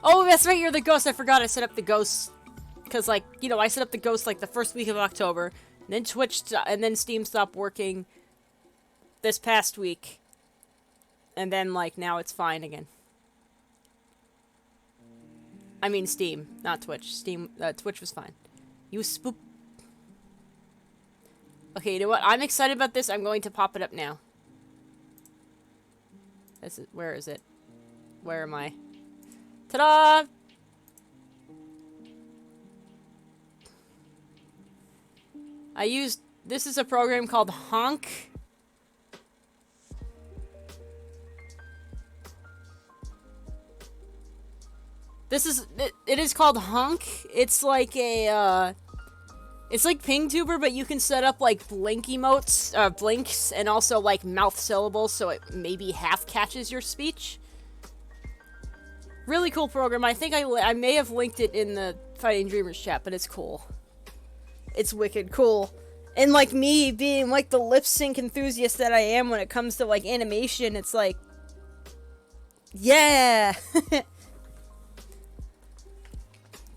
Oh, that's right, you're the ghost. I forgot I set up the ghost. Because, like, you know, I set up the ghost, like, the first week of October. And then and then Steam stopped working this past week. And then, like, now it's fine again. I mean Steam, not Twitch. Twitch was fine. You spoop. Okay, you know what? I'm excited about this. I'm going to pop it up now. Where is it? Where am I? Ta-da! This is a program called Honk. It is called Honk. It's like a, it's like PingTuber, but you can set up, like, blink emotes, blinks, and also, like, mouth syllables, so it maybe half catches your speech. Really cool program. I think I may have linked it in the Fighting Dreamers chat, but it's cool. It's wicked cool. And, like, me being, like, the lip sync enthusiast that I am when it comes to, like, animation, it's like, yeah!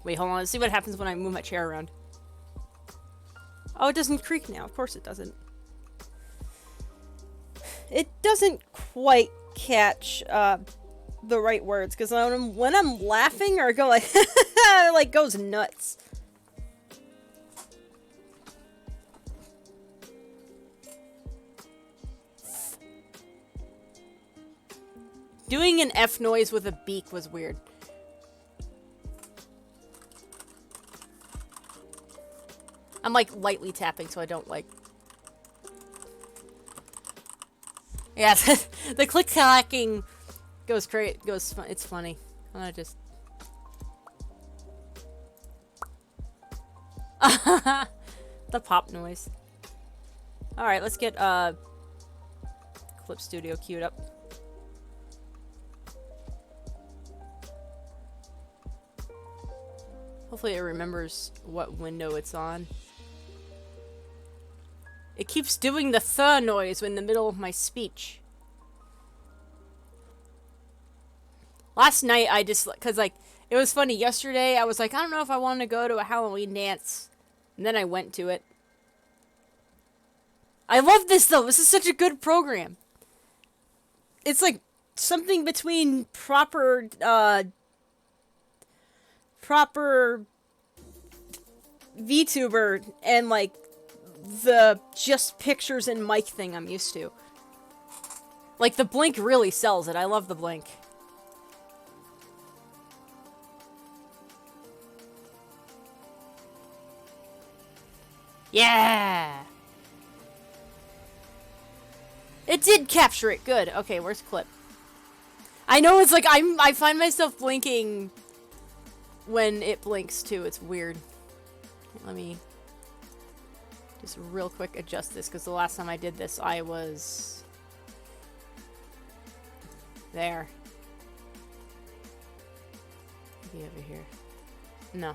Wait, hold on. Let's see what happens when I move my chair around. Oh, it doesn't creak now. Of course it doesn't. It doesn't quite catch, the right words, because when I'm laughing or go like, it, like, goes nuts. Doing an F noise with a beak was weird. I'm, like, lightly tapping so I don't, like... Yeah, the click-clacking goes crazy. It's funny. I'm gonna just... the pop noise. Alright, let's get, Clip Studio queued up. Hopefully it remembers what window it's on. It keeps doing the th noise in the middle of my speech. Last night I just, cause like, it was funny, yesterday I was like, I don't know if I want to go to a Halloween dance. And then I went to it. I love this though, this is such a good program. It's like, something between proper VTuber and like, the just pictures and mic thing I'm used to. Like, the blink really sells it. I love the blink. Yeah! It did capture it. Good. Okay, where's clip? I know it's like, I find myself blinking when it blinks too. It's weird. Let me just real quick adjust this, because the last time I did this, I was... there. Maybe over here. No.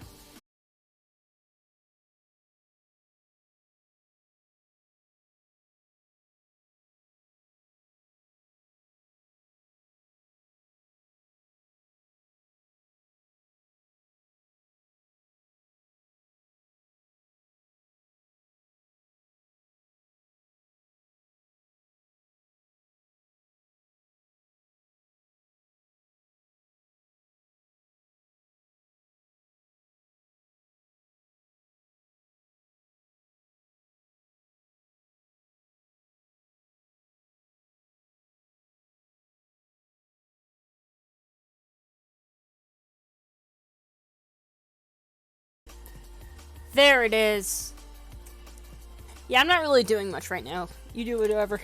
There it is. Yeah, I'm not really doing much right now. You do whatever.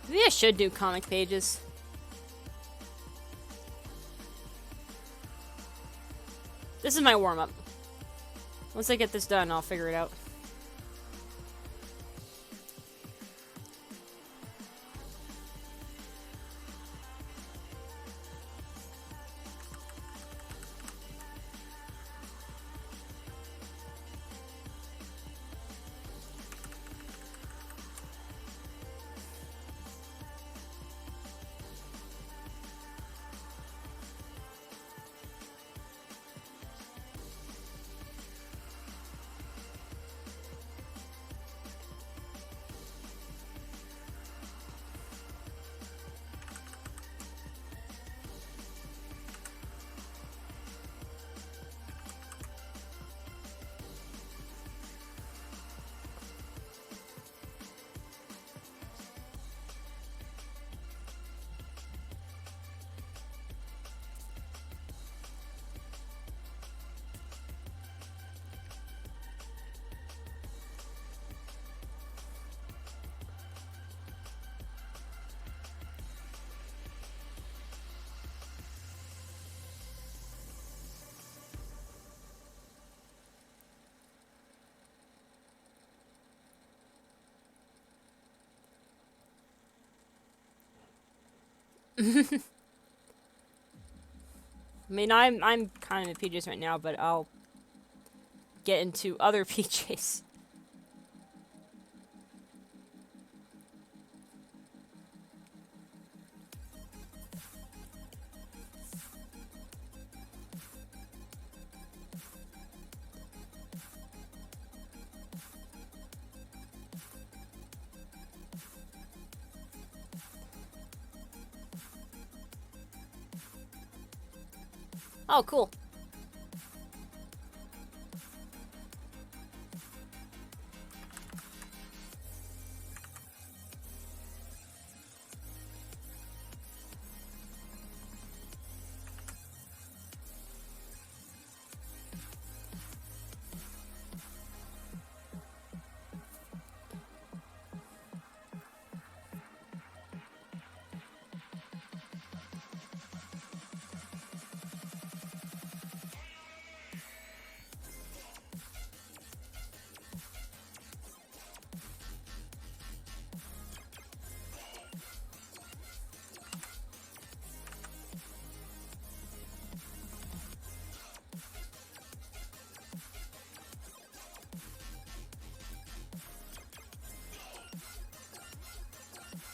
Maybe I should do comic pages. This is my warm-up. Once I get this done, I'll figure it out. I mean, I'm kind of in PJs right now, but I'll get into other PJs. Oh, cool.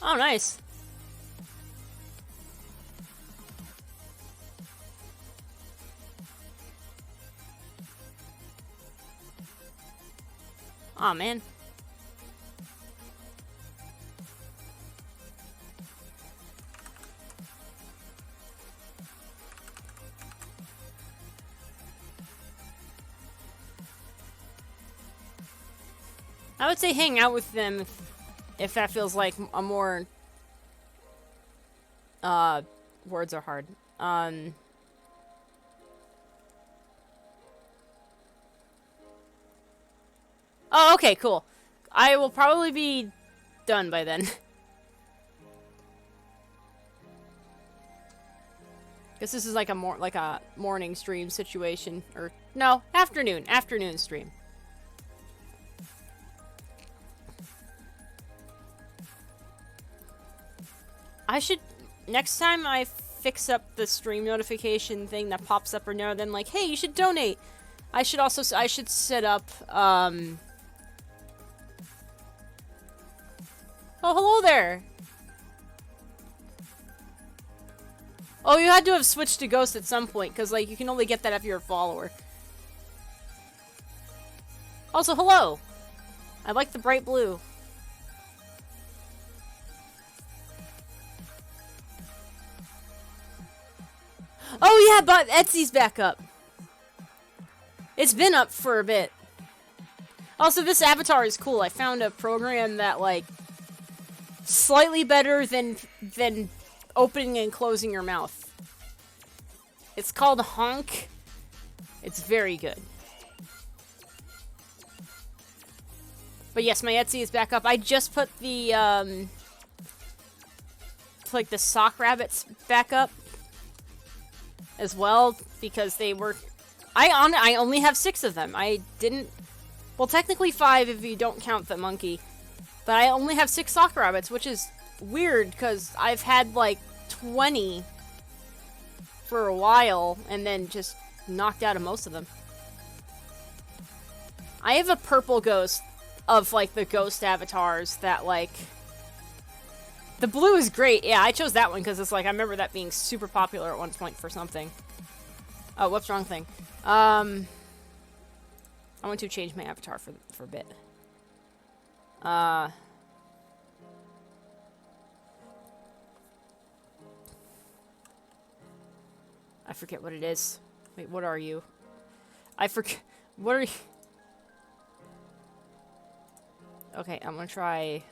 Oh, nice. Aw, man. I would say hang out with them if that feels like a more... words are hard. Oh, okay, cool. I will probably be done by then. Guess this is like a morning stream situation, or no, afternoon stream. I should, next time I fix up the stream notification thing that pops up or now then like, hey, you should donate. I should set up, oh, hello there. Oh, you had to have switched to Ghost at some point, because, like, you can only get that if you're a follower. Also, hello! I like the bright blue. Oh yeah, but Etsy's back up. It's been up for a bit. Also, this avatar is cool. I found a program that, like, slightly better than opening and closing your mouth. It's called Honk. It's very good. But yes, my Etsy is back up. I just put the picked like the sock rabbits back up as well because they were. I only have 6 of them. I didn't. Well, technically 5 if you don't count the monkey, but I only have 6 sock rabbits, which is weird because I've had like 20 for a while and then just knocked out of most of them. I have a purple ghost of like the ghost avatars that like. The blue is great. Yeah, I chose that one because it's like I remember that being super popular at one point for something. Oh, whoops, wrong thing. I want to change my avatar for a bit. I forget what it is. Wait, what are you? I forget. What are you? Okay, I'm gonna try.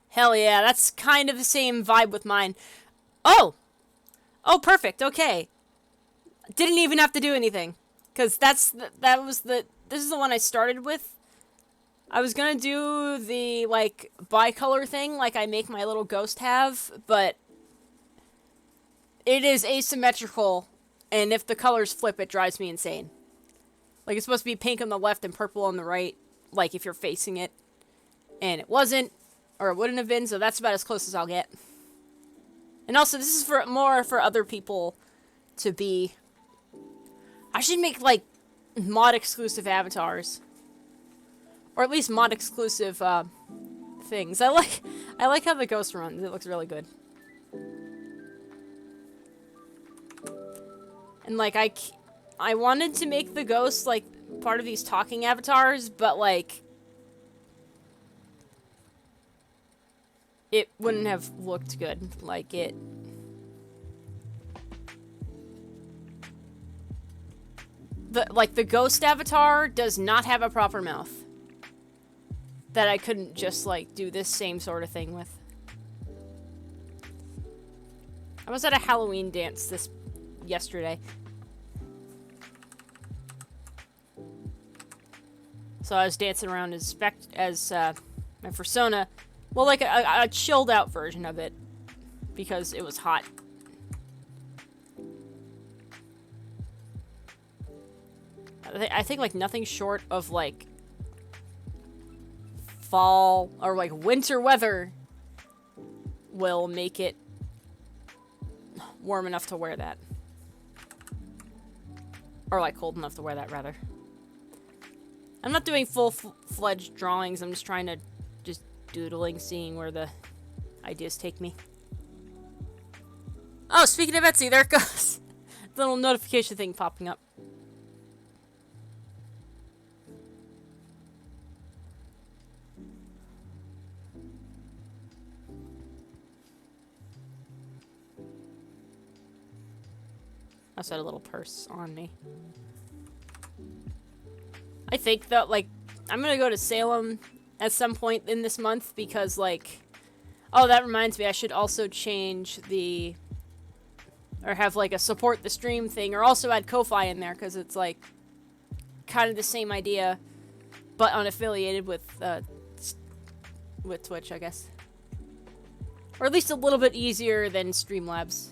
Hell yeah, that's kind of the same vibe with mine. Oh! Oh, perfect, okay. Didn't even have to do anything. Because this is the one I started with. I was gonna do the, like, bicolor thing, like I make my little ghost have, but it is asymmetrical, and if the colors flip, it drives me insane. Like, it's supposed to be pink on the left and purple on the right, like, if you're facing it. And it wasn't. Or it wouldn't have been, so that's about as close as I'll get. And also, this is more for other people to be. I should make, like, mod-exclusive avatars. Or at least mod-exclusive, things. I like how the ghost runs. It looks really good. And, like, I wanted to make the ghost, like, part of these talking avatars, but, like, it wouldn't have looked good. Like, it... the ghost avatar does not have a proper mouth. That I couldn't just, like, do this same sort of thing with. I was at a Halloween dance yesterday. So I was dancing around as my persona. Well, like a chilled out version of it. Because it was hot. I think, like, nothing short of, like, fall or, like, winter weather will make it warm enough to wear that. Or, like, cold enough to wear that, rather. I'm not doing full-fledged drawings. I'm just trying to doodling, seeing where the ideas take me. Oh, speaking of Etsy, there it goes. Little notification thing popping up. I also had a little purse on me. I think that, like, I'm gonna go to Salem at some point in this month because, like... Oh, that reminds me, I should also change the... Or have, like, a support the stream thing, or also add Ko-Fi in there, because it's, like, kind of the same idea, but unaffiliated with Twitch, I guess. Or at least a little bit easier than Streamlabs.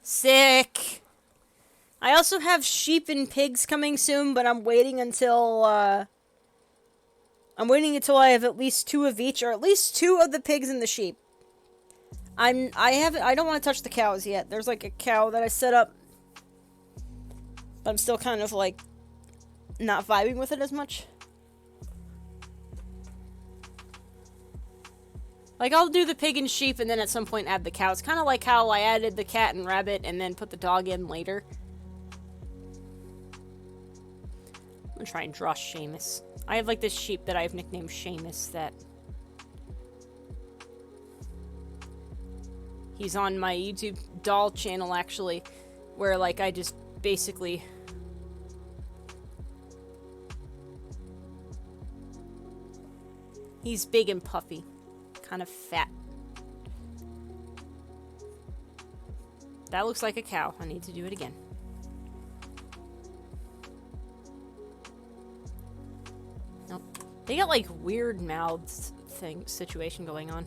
Sick! I also have sheep and pigs coming soon, but I'm waiting until, I have at least 2 of each, or at least 2 of the pigs and the sheep. I don't want to touch the cows yet. There's, like, a cow that I set up, but I'm still kind of, like, not vibing with it as much. Like, I'll do the pig and sheep and then at some point add the cows. Kind of like how I added the cat and rabbit and then put the dog in later. I'm gonna try and draw Seamus. I have, like, this sheep that I've nicknamed Seamus that... He's on my YouTube doll channel, actually, where, like, I just basically... He's big and puffy. Kind of fat. That looks like a cow. I need to do it again. Nope. They got, like, weird mouths situation going on.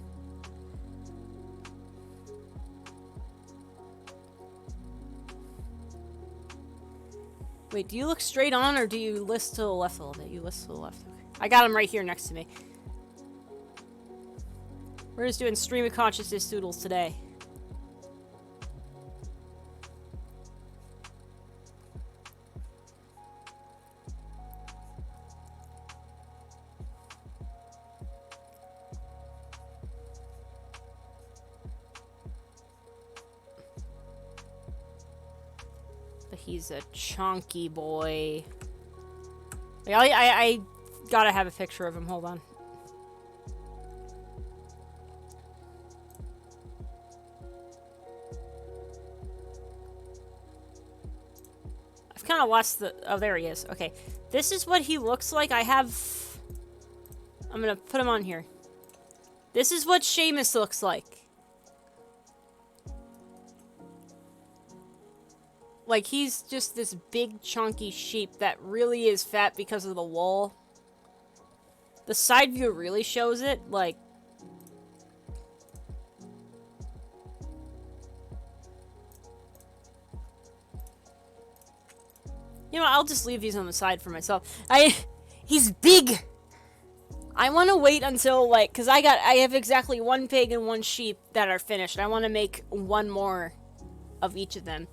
Wait, do you look straight on, or do you list to the left a little bit? You list to the left. Okay. I got him right here next to me. We're just doing stream of consciousness doodles today. But he's a chunky boy. I gotta have a picture of him. Hold on. I've kind of lost the... Oh, there he is. Okay. This is what he looks like. I'm gonna put him on here. This is what Seamus looks like. Like, he's just this big, chunky sheep that really is fat because of the wool. The side view really shows it, like... You know, I'll just leave these on the side for myself. He's big! I want to wait until, like, because I have exactly one pig and one sheep that are finished. I want to make one more of each of them.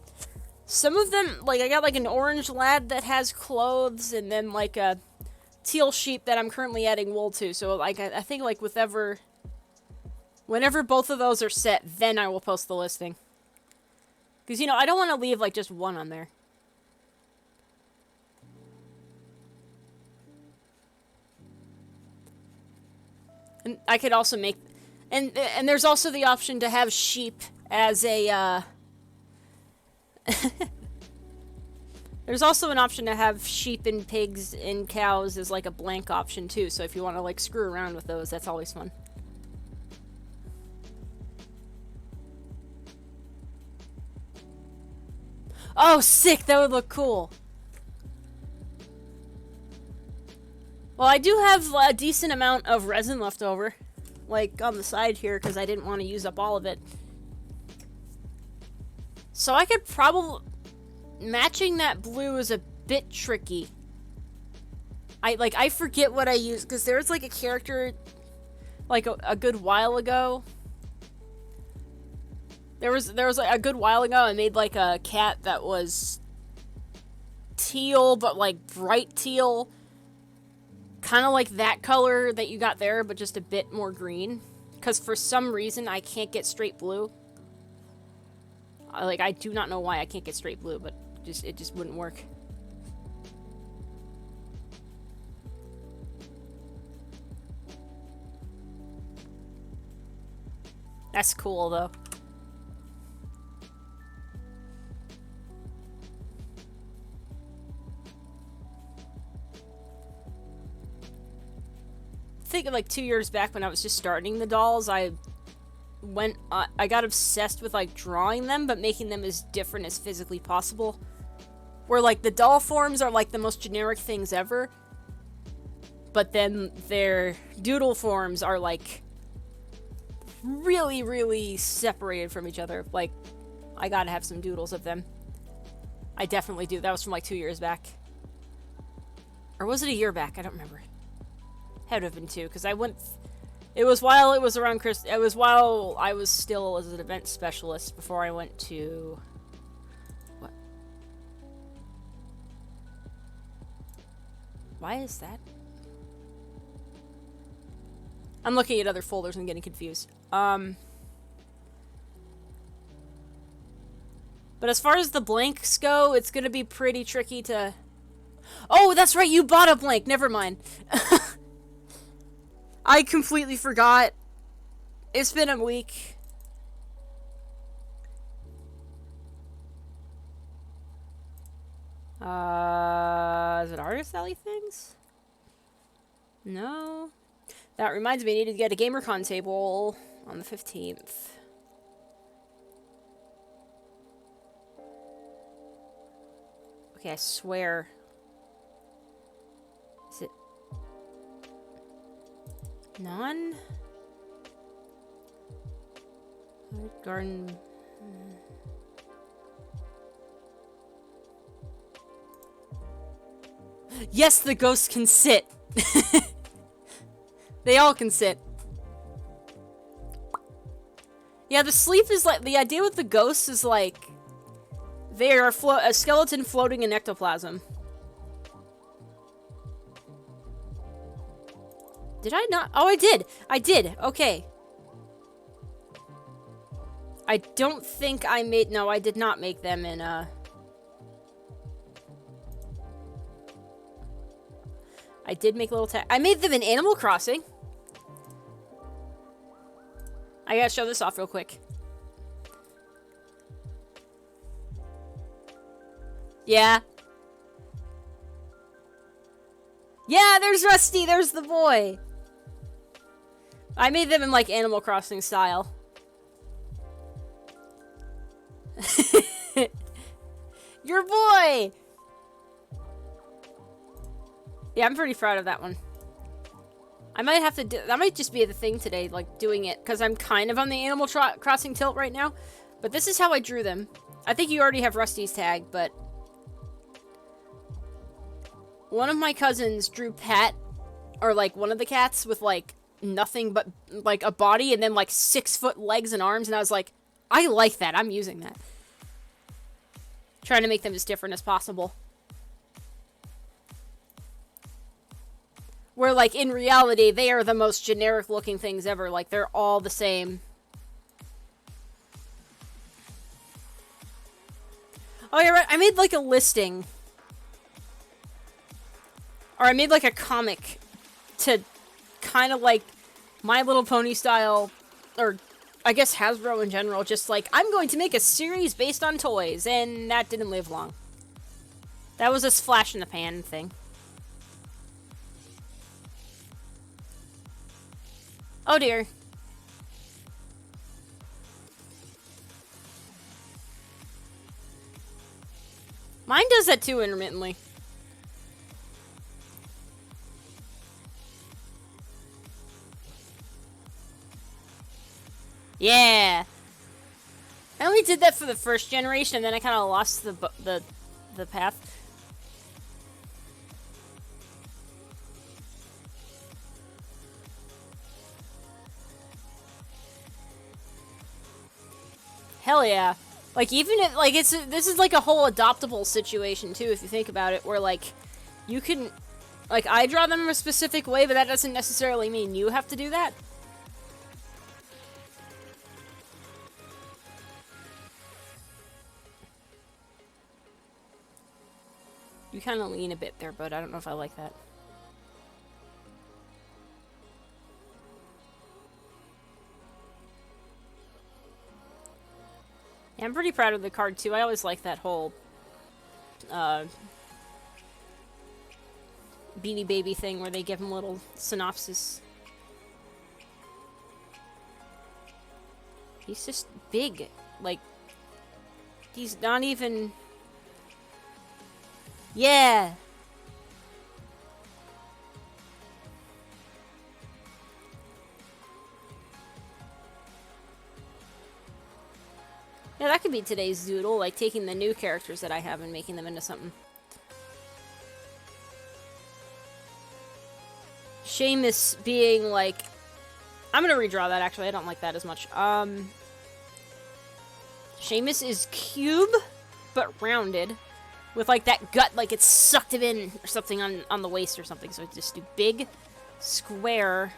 Some of them, like, I got, like, an orange lad that has clothes, and then, like, a teal sheep that I'm currently adding wool to. So, like, I think, like, whenever both of those are set, then I will post the listing. Because, you know, I don't want to leave, like, just one on there. And I could also make... And there's also the option to have sheep as a, There's also an option to have sheep and pigs and cows as, like, a blank option, too. So if you want to, like, screw around with those, that's always fun. Oh, sick! That would look cool. Well, I do have a decent amount of resin left over. Like, on the side here, because I didn't want to use up all of it. So I could probably... Matching that blue is a bit tricky. I forget what I used, because there was, like, a character, like, a good while ago. There was like, a good while ago, I made, like, a cat that was teal, but, like, bright teal. Kind of like that color that you got there, but just a bit more green. Because for some reason, I can't get straight blue. I do not know why I can't get straight blue, but it just wouldn't work. That's cool, though. I think like 2 years back when I was just starting the dolls, I got obsessed with, like, drawing them, but making them as different as physically possible. Where, like, the doll forms are, like, the most generic things ever. But then their doodle forms are, like, really, really separated from each other. Like, I gotta have some doodles of them. I definitely do. That was from, like, 2 years back. Or was it a year back? I don't remember. Had to have been 2, because I went... It was while it was around it was while I was still as an event specialist before I went to... What? Why is that? I'm looking at other folders and getting confused. But as far as the blanks go, it's gonna be pretty tricky to... Oh, that's right, you bought a blank! Never mind. I completely forgot. It's been a week. Is it Artist Alley things? No. That reminds me, I need to get a GamerCon table on the 15th. Okay, I swear. Is it... None? Garden... Yes, the ghosts can sit! They all can sit. Yeah, the sleep is like... The idea with the ghosts is like... They are a skeleton floating in ectoplasm. Did I not? Oh, I did! I did! Okay. I don't think I made... No, I did not make them in, I did make little I made them in Animal Crossing. I gotta show this off real quick. Yeah. Yeah, there's Rusty. There's the boy. I made them in, like, Animal Crossing style. Your boy! Yeah, I'm pretty proud of that one. I might have to do... That might just be the thing today, like, doing it. Because I'm kind of on the Animal Crossing tilt right now. But this is how I drew them. I think you already have Rusty's tag, but... One of my cousins drew Pat, or, like, one of the cats with, like, nothing but, like, a body and then, like, 6-foot legs and arms. And I was like, I like that. I'm using that. Trying to make them as different as possible. Where, like, in reality, they are the most generic-looking things ever. Like, they're all the same. Oh, yeah, right. I made, like, a listing. Or I made, like, a comic to kind of, like, My Little Pony style, or I guess Hasbro in general, just, like, I'm going to make a series based on toys, and that didn't live long. That was a flash-in-the-pan thing. Oh dear. Mine does that too intermittently. Yeah. I only did that for the first generation, and then I kind of lost the path. Hell yeah. Like, even if, like, this is like a whole adoptable situation, too, if you think about it, where, like, you can, like, I draw them a specific way, but that doesn't necessarily mean you have to do that. You kind of lean a bit there, but I don't know if I like that. Yeah, I'm pretty proud of the card, too. I always like that whole, Beanie Baby thing where they give him a little synopsis. He's just big. Like, he's not even... Yeah! Yeah, that could be today's doodle, like taking the new characters that I have and making them into something. Seamus being like... I'm gonna redraw that, actually. I don't like that as much. Seamus is cube, but rounded. With, like, that gut, like it's sucked him in or something on the waist or something. So just do big, square.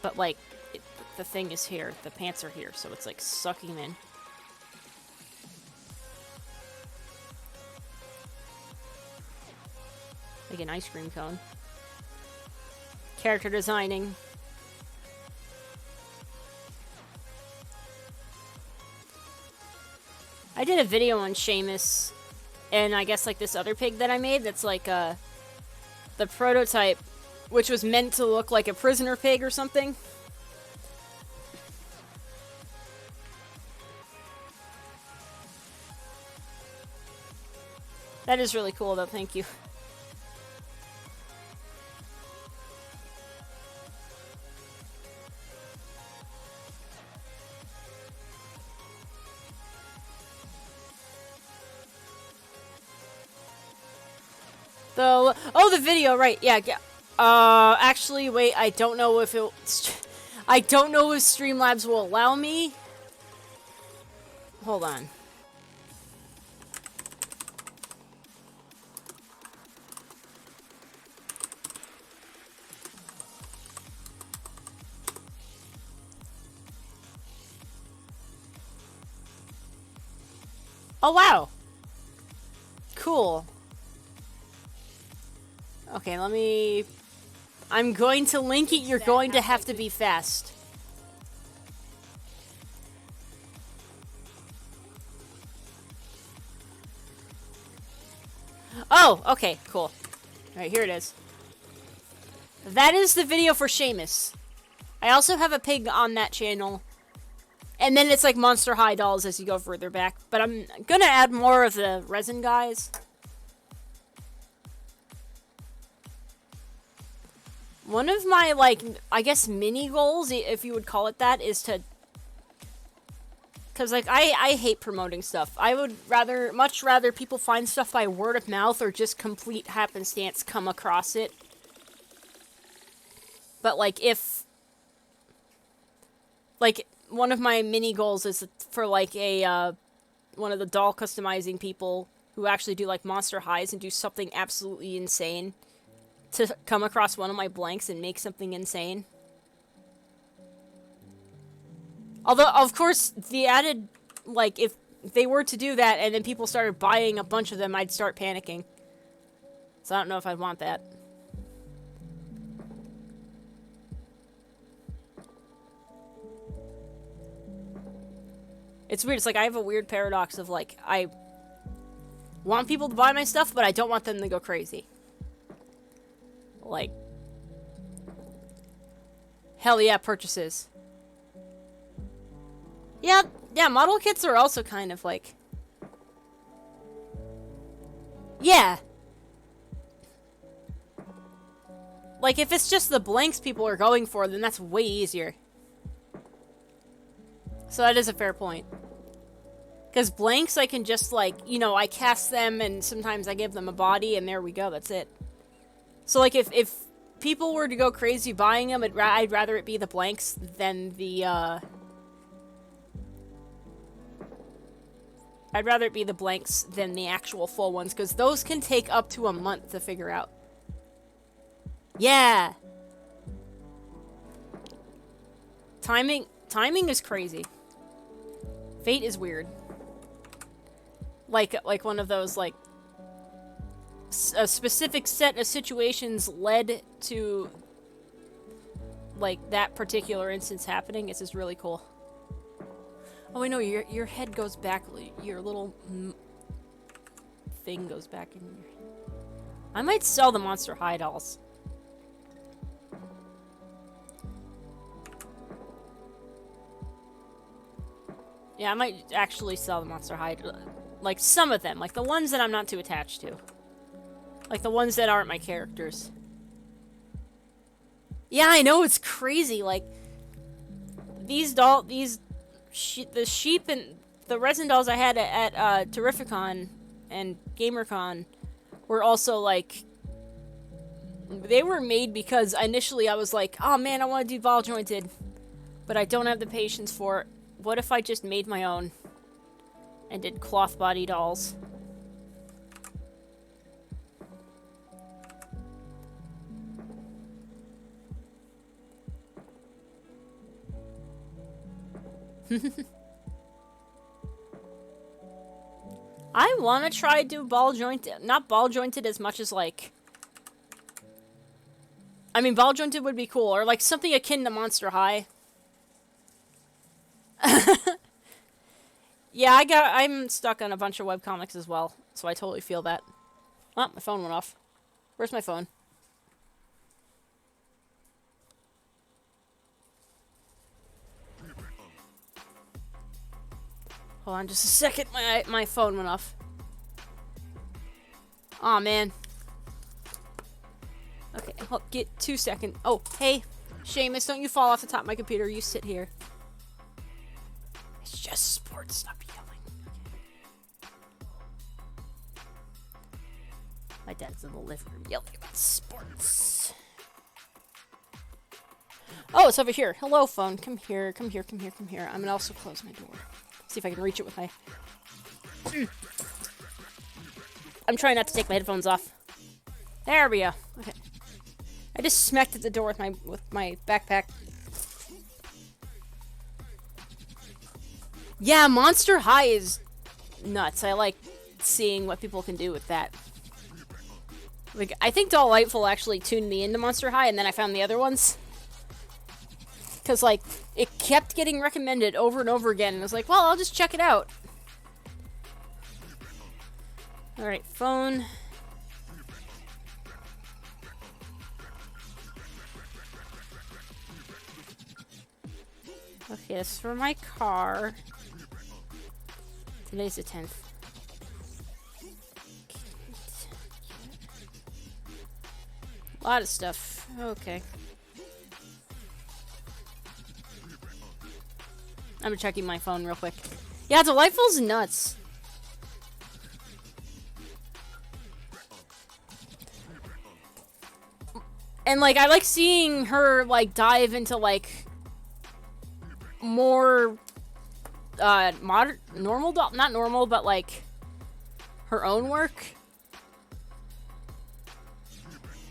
But, like... The thing is here. The pants are here, so it's like sucking him in. Like an ice cream cone. Character designing. I did a video on Seamus, and I guess like this other pig that I made that's like the prototype, which was meant to look like a prisoner pig or something. That is really cool though, thank you. The video, right? Yeah. Actually, wait. I don't know if I don't know if Streamlabs will allow me. Hold on. Oh wow. Cool. Okay, let me... I'm going to link it. You're going to have to be fast. Oh, okay, cool. Alright, here it is. That is the video for Seamus. I also have a pig on that channel. And then it's like Monster High dolls as you go further back. But I'm gonna add more of the resin guys. One of my, like, I guess mini goals, if you would call it that, is to... Because, like, I hate promoting stuff. I would much rather people find stuff by word of mouth or just complete happenstance come across it. But, like, if... Like, one of my mini goals is for, like, one of the doll customizing people who actually do, like, Monster Highs and do something absolutely insane to come across one of my blanks and make something insane. Although, of course, the added, like, if they were to do that and then people started buying a bunch of them, I'd start panicking. So I don't know if I'd want that. It's weird. It's like I have a weird paradox of, like, I want people to buy my stuff, but I don't want them to go crazy. Like, hell yeah, purchases. Yeah, model kits are also kind of like... Yeah. Like, if it's just the blanks people are going for, then that's way easier. So that is a fair point. Because blanks, I can just, like, you know, I cast them and sometimes I give them a body and there we go, that's it. So, like, if people were to go crazy buying them, I'd rather it be the blanks than the, I'd rather it be the blanks than the actual full ones, because those can take up to a month to figure out. Yeah! Timing is crazy. Fate is weird. Like one of those, like, a specific set of situations led to, like, that particular instance happening. It's just really cool. Oh, I know, your head goes back, your little thing goes back in your... I might sell the Monster High dolls. Yeah, I might actually sell the Monster High, like, some of them, like the ones that I'm not too attached to. Like, the ones that aren't my characters. Yeah, I know, it's crazy, like... the sheep and... The resin dolls I had at Terrificon and GamerCon were also, like... They were made because initially I was like, oh man, I want to do ball jointed. But I don't have the patience for it. What if I just made my own? And did cloth body dolls? I want to try do ball jointed, not ball jointed as much as like, I mean ball jointed would be cool, or like something akin to Monster High. Yeah, I'm stuck on a bunch of webcomics as well, so I totally feel that. Oh, my phone went off. Where's my phone? Hold on just a second. My phone went off. Aw, man. Okay, get 2 seconds. Oh, hey, Seamus, don't you fall off the top of my computer. You sit here. It's just sports. Stop yelling. Okay. My dad's in the living room yelling about sports. Oh, it's over here. Hello, phone. Come here, come here, come here, come here. I'm gonna also close my door. See if I can reach it with my... I'm trying not to take my headphones off. There we go. Okay. I just smacked at the door with my backpack. Yeah, Monster High is nuts. I like seeing what people can do with that. Like, I think Delightful actually tuned me into Monster High, and then I found the other ones. Because, like, it kept getting recommended over and over again, and I was like, well, I'll just check it out. Alright, phone. Okay, this is for my car. Today's the 10th. A lot of stuff. Okay. I'm checking my phone real quick. Yeah, Delightful's nuts. And, like, I like seeing her, like, dive into, like, more, normal, not normal, but, like, her own work.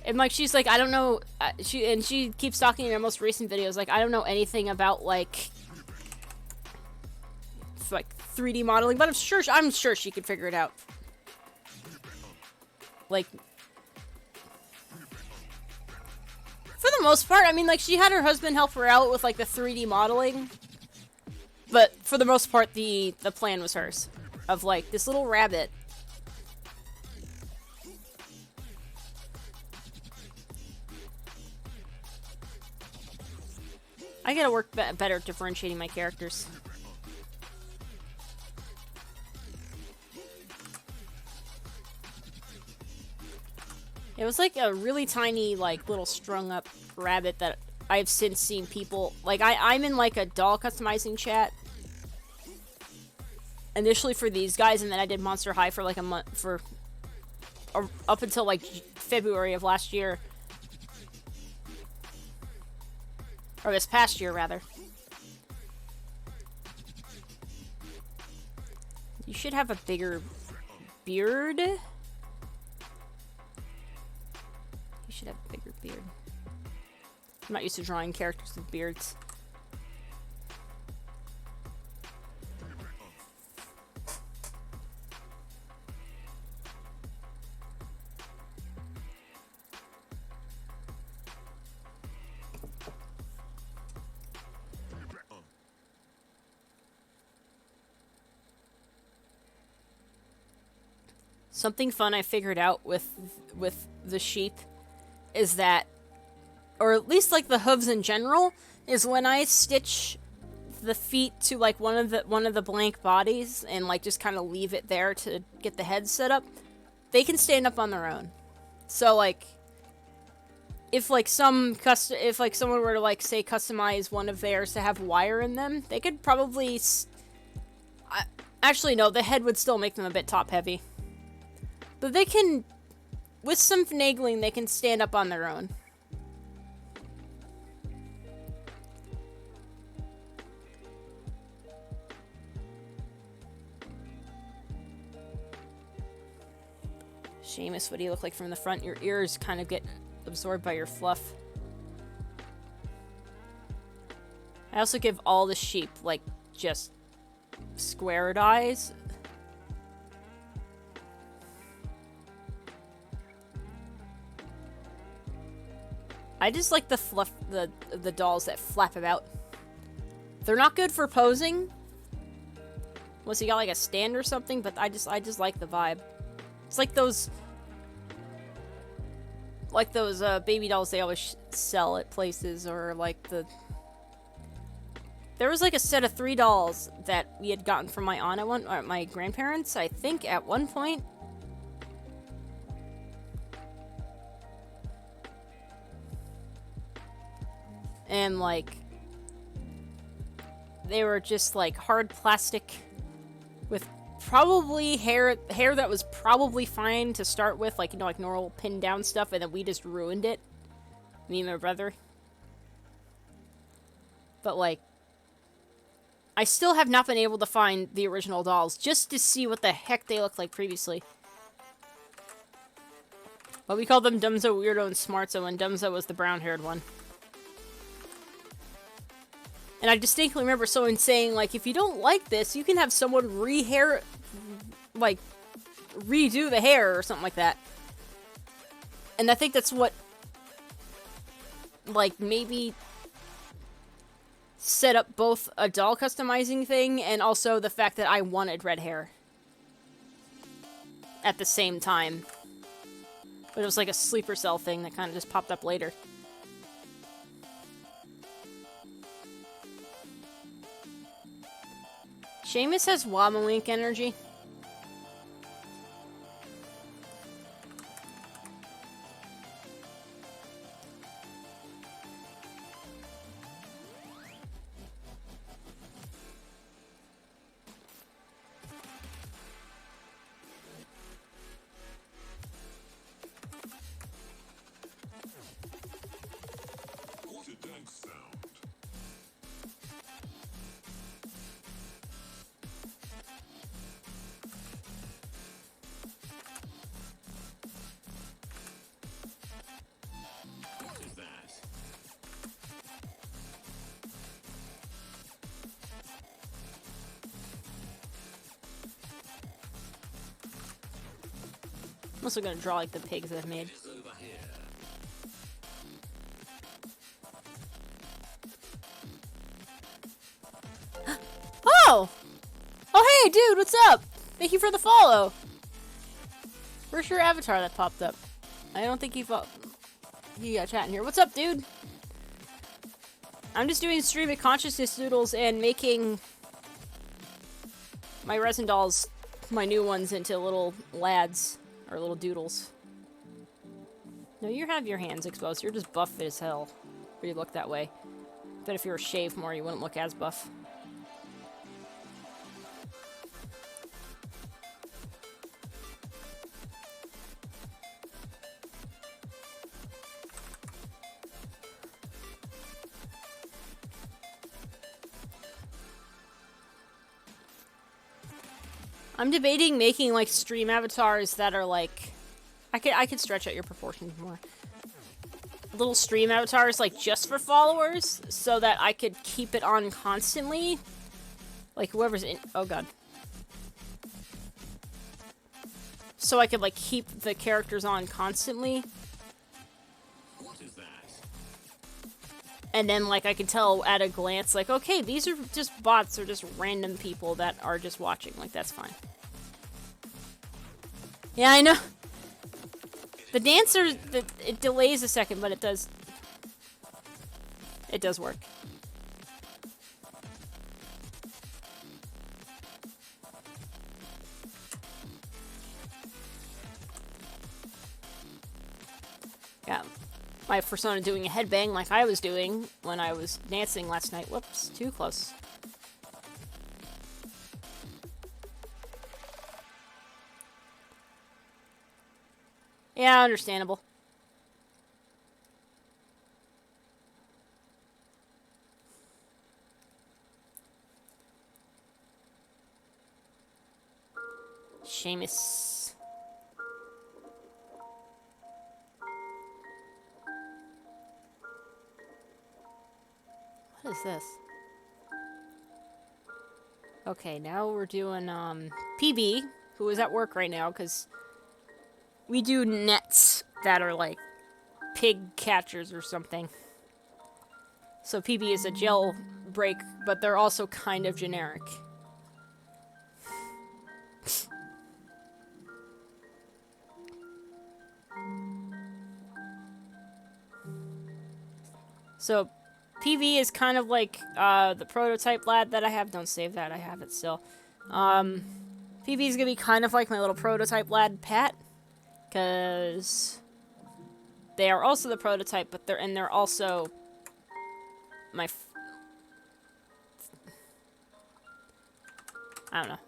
And, like, she's like, I don't know, she keeps talking in her most recent videos, like, I don't know anything about, like 3D modeling, but I'm sure she could figure it out. Like, for the most part, I mean, like, she had her husband help her out with, like, the 3D modeling. But for the most part, the plan was hers. Of, like, this little rabbit. I gotta work better at differentiating my characters. It was like a really tiny, like, little strung up rabbit that I've since seen people... Like, I'm in, like, a doll customizing chat. Initially for these guys, and then I did Monster High for, like, a month, up until, like, February of last year. Or this past year, rather. You should have a bigger beard. You should have a bigger beard. I'm not used to drawing characters with beards. Something fun I figured out with the sheep is that, or at least like the hooves in general, is when I stitch the feet to like one of the blank bodies and like just kind of leave it there to get the head set up, they can stand up on their own. So like if someone were to like say customize one of theirs to have wire in them, they could probably actually no, the head would still make them a bit top heavy. But they can, with some finagling, they can stand up on their own. Seamus, what do you look like from the front? Your ears kind of get absorbed by your fluff. I also give all the sheep, like, just squared eyes. I just like the fluff, the dolls that flap about. They're not good for posing, Unless he got like a stand or something, but I just like the vibe. It's like those baby dolls they always sell at places, or like there was like a set of 3 dolls that we had gotten from my aunt or my grandparents, I think, at one point. And like they were just like hard plastic with probably hair that was probably fine to start with, like, you know, like normal pinned down stuff, and then we just ruined it. Me and my brother. But like, I still have not been able to find the original dolls just to see what the heck they looked like previously. But we called them Dumzo, Weirdo, and Smartzo, and Dumzo was the brown-haired one. And I distinctly remember someone saying, like, if you don't like this, you can have someone redo the hair or something like that. And I think that's what, like, maybe set up both a doll customizing thing and also the fact that I wanted red hair at the same time. But it was like a sleeper cell thing that kind of just popped up later. Seamus has Wamawink energy. What a dank sound. What is that? I'm also gonna draw like the pigs I've made. It's over here. Oh! Oh, hey, dude, what's up? Thank you for the follow. Where's your avatar that popped up? I don't think he got chatting here. What's up, dude? I'm just doing stream of consciousness doodles and making my resin dolls, my new ones, into little lads, or little doodles. No, you have your hands exposed. You're just buff as hell. Or you look that way. Bet if you were shaved more, you wouldn't look as buff. I'm debating making like stream avatars that are like, I could stretch out your proportions more. Little stream avatars like just for followers, so that I could keep it on constantly. Like whoever's in, oh god. So I could like keep the characters on constantly. What is that? And then like I could tell at a glance, like, okay, these are just bots or just random people that are just watching. Like, that's fine. Yeah, I know. The dancer, it delays a second, but it does work. Yeah, my persona doing a headbang like I was doing when I was dancing last night. Whoops, too close. Yeah, understandable. Seamus. What is this? Okay, now we're doing, PB, who is at work right now, because we do nets that are like pig catchers or something. So PB is a gel break, but they're also kind of generic. So, PV is kind of like the prototype lad that I have. Don't save that, I have it still. PV is gonna be kind of like my little prototype lad pet, because they are also the prototype, but they're also my. I don't know.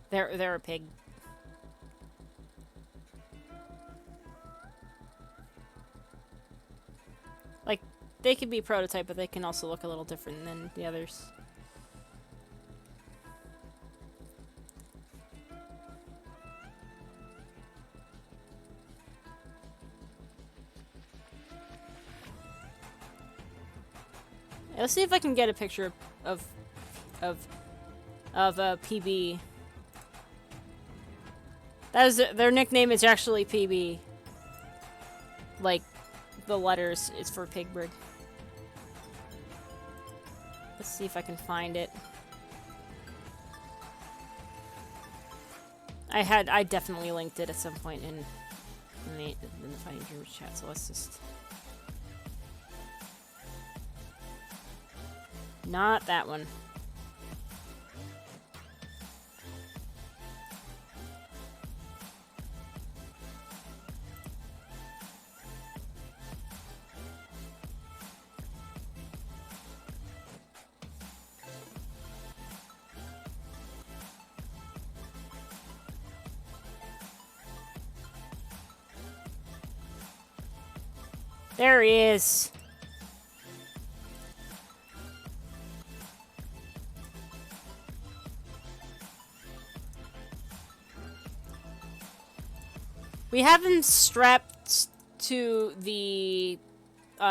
They're a pig. Like, they could be prototype, but they can also look a little different than the others. Let's see if I can get a picture of a PB. That is their nickname is actually PB. Like the letters is for pig bird. Let's see if I can find it. I definitely linked it at some point in the Fighting Dreamers chat, so let's just. Not that one. There he is. We have him strapped to the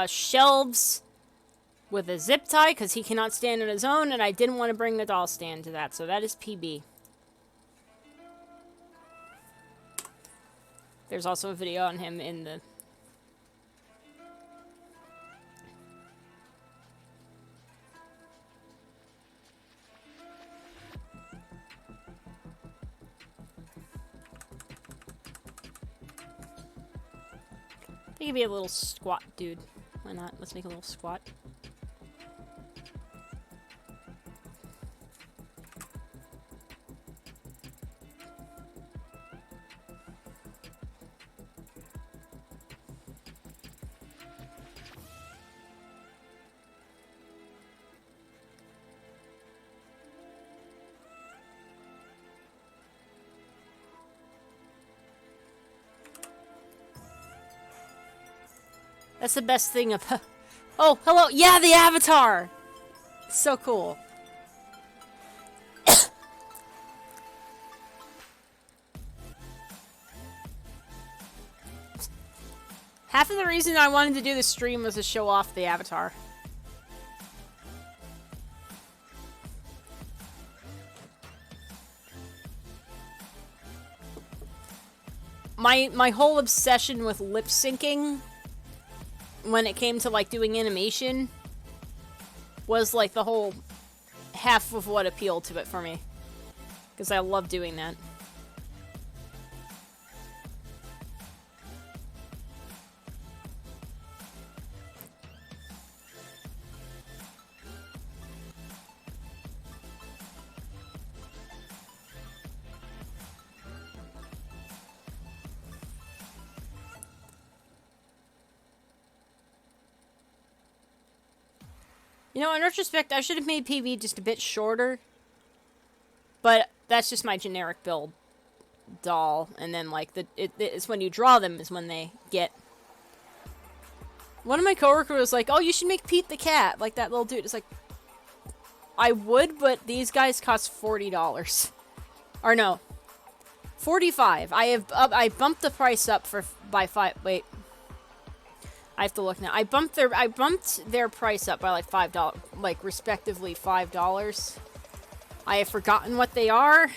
shelves with a zip tie because he cannot stand on his own, and I didn't want to bring the doll stand to that, so that is PB. There's also a video on him in the... He could be a little squat dude. Why not? Let's make a little squat. That's the best thing about... Oh, hello! Yeah, the avatar! So cool. Half of the reason I wanted to do this stream was to show off the avatar. My whole obsession with lip syncing when it came to like doing animation was like the whole half of what appealed to it for me, because I love doing that. You know, in retrospect, I should have made PV just a bit shorter. But that's just my generic build doll. And then, like, it's when you draw them is when they get... One of my coworkers was like, oh, you should make Pete the cat. Like that little dude. It's like... I would, but these guys cost $40. Or no. $45. I bumped the price up by 5... Wait. I have to look now. I bumped their price up by like $5, like respectively $5. I have forgotten what they are.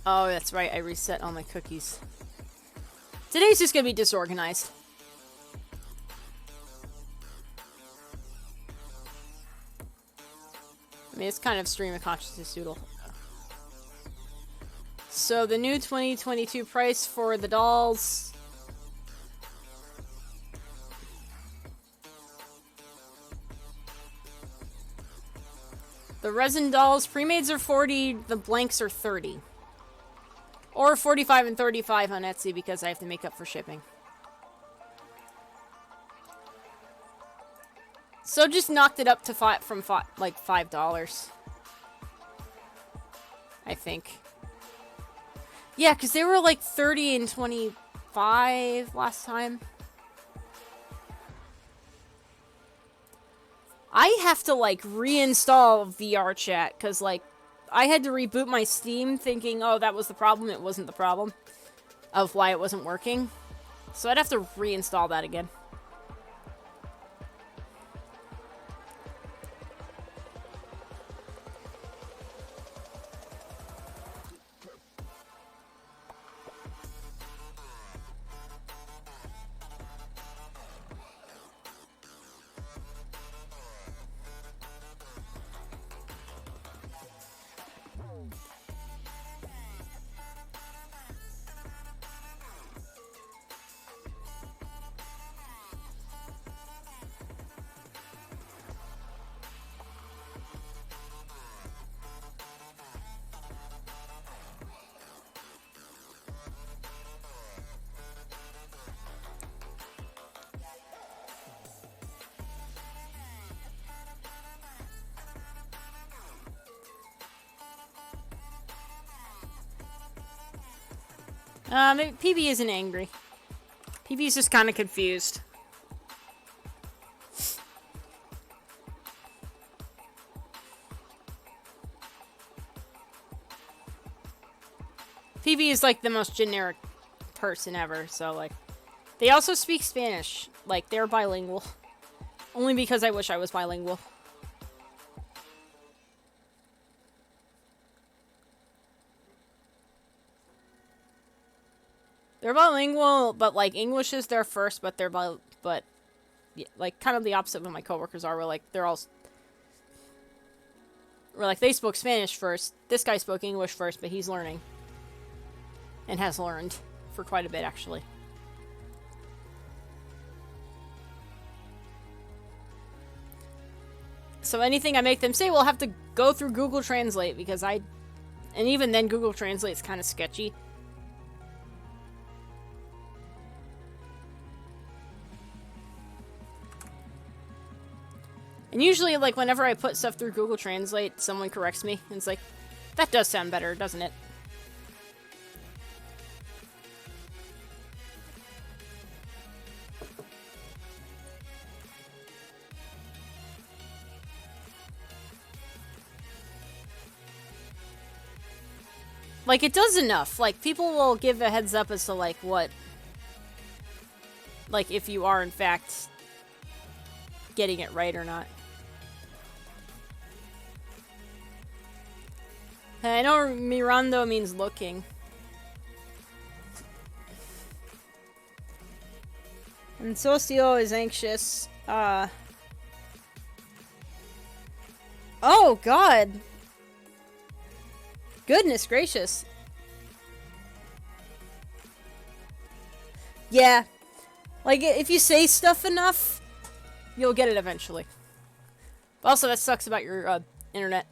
Oh, that's right. I reset all my cookies. Today's just gonna be disorganized. I mean, it's kind of stream of consciousness doodle. So the new 2022 price for the dolls. The resin dolls, pre-mades are 40, the blanks are 30. Or 45 and 35 on Etsy because I have to make up for shipping. So just knocked it up to like $5. I think. Yeah, because they were like 30 and 25 last time. I have to like reinstall VR chat because like I had to reboot my Steam thinking, oh, that was the problem. It wasn't the problem of why it wasn't working. So I'd have to reinstall that again. PB isn't angry. PB's just kind of confused. PB is like the most generic person ever, so like... They also speak Spanish. Like, they're bilingual. Only because I wish I was bilingual. They're bilingual, but like English is their first, but yeah, like kind of the opposite of what my coworkers are. Where like they spoke Spanish first. This guy spoke English first, but he's learning and has learned for quite a bit actually. So anything I make them say will have to go through Google Translate because and even then Google Translate's kind of sketchy. And usually, like, whenever I put stuff through Google Translate, someone corrects me. And it's like, that does sound better, doesn't it? Like, it does enough. Like, people will give a heads up as to, like, what... Like, if you are, in fact, getting it right or not. I know mirando means looking. And socio is anxious. Oh, God. Goodness gracious. Yeah. Like, if you say stuff enough, you'll get it eventually. But also, that sucks about your, internet.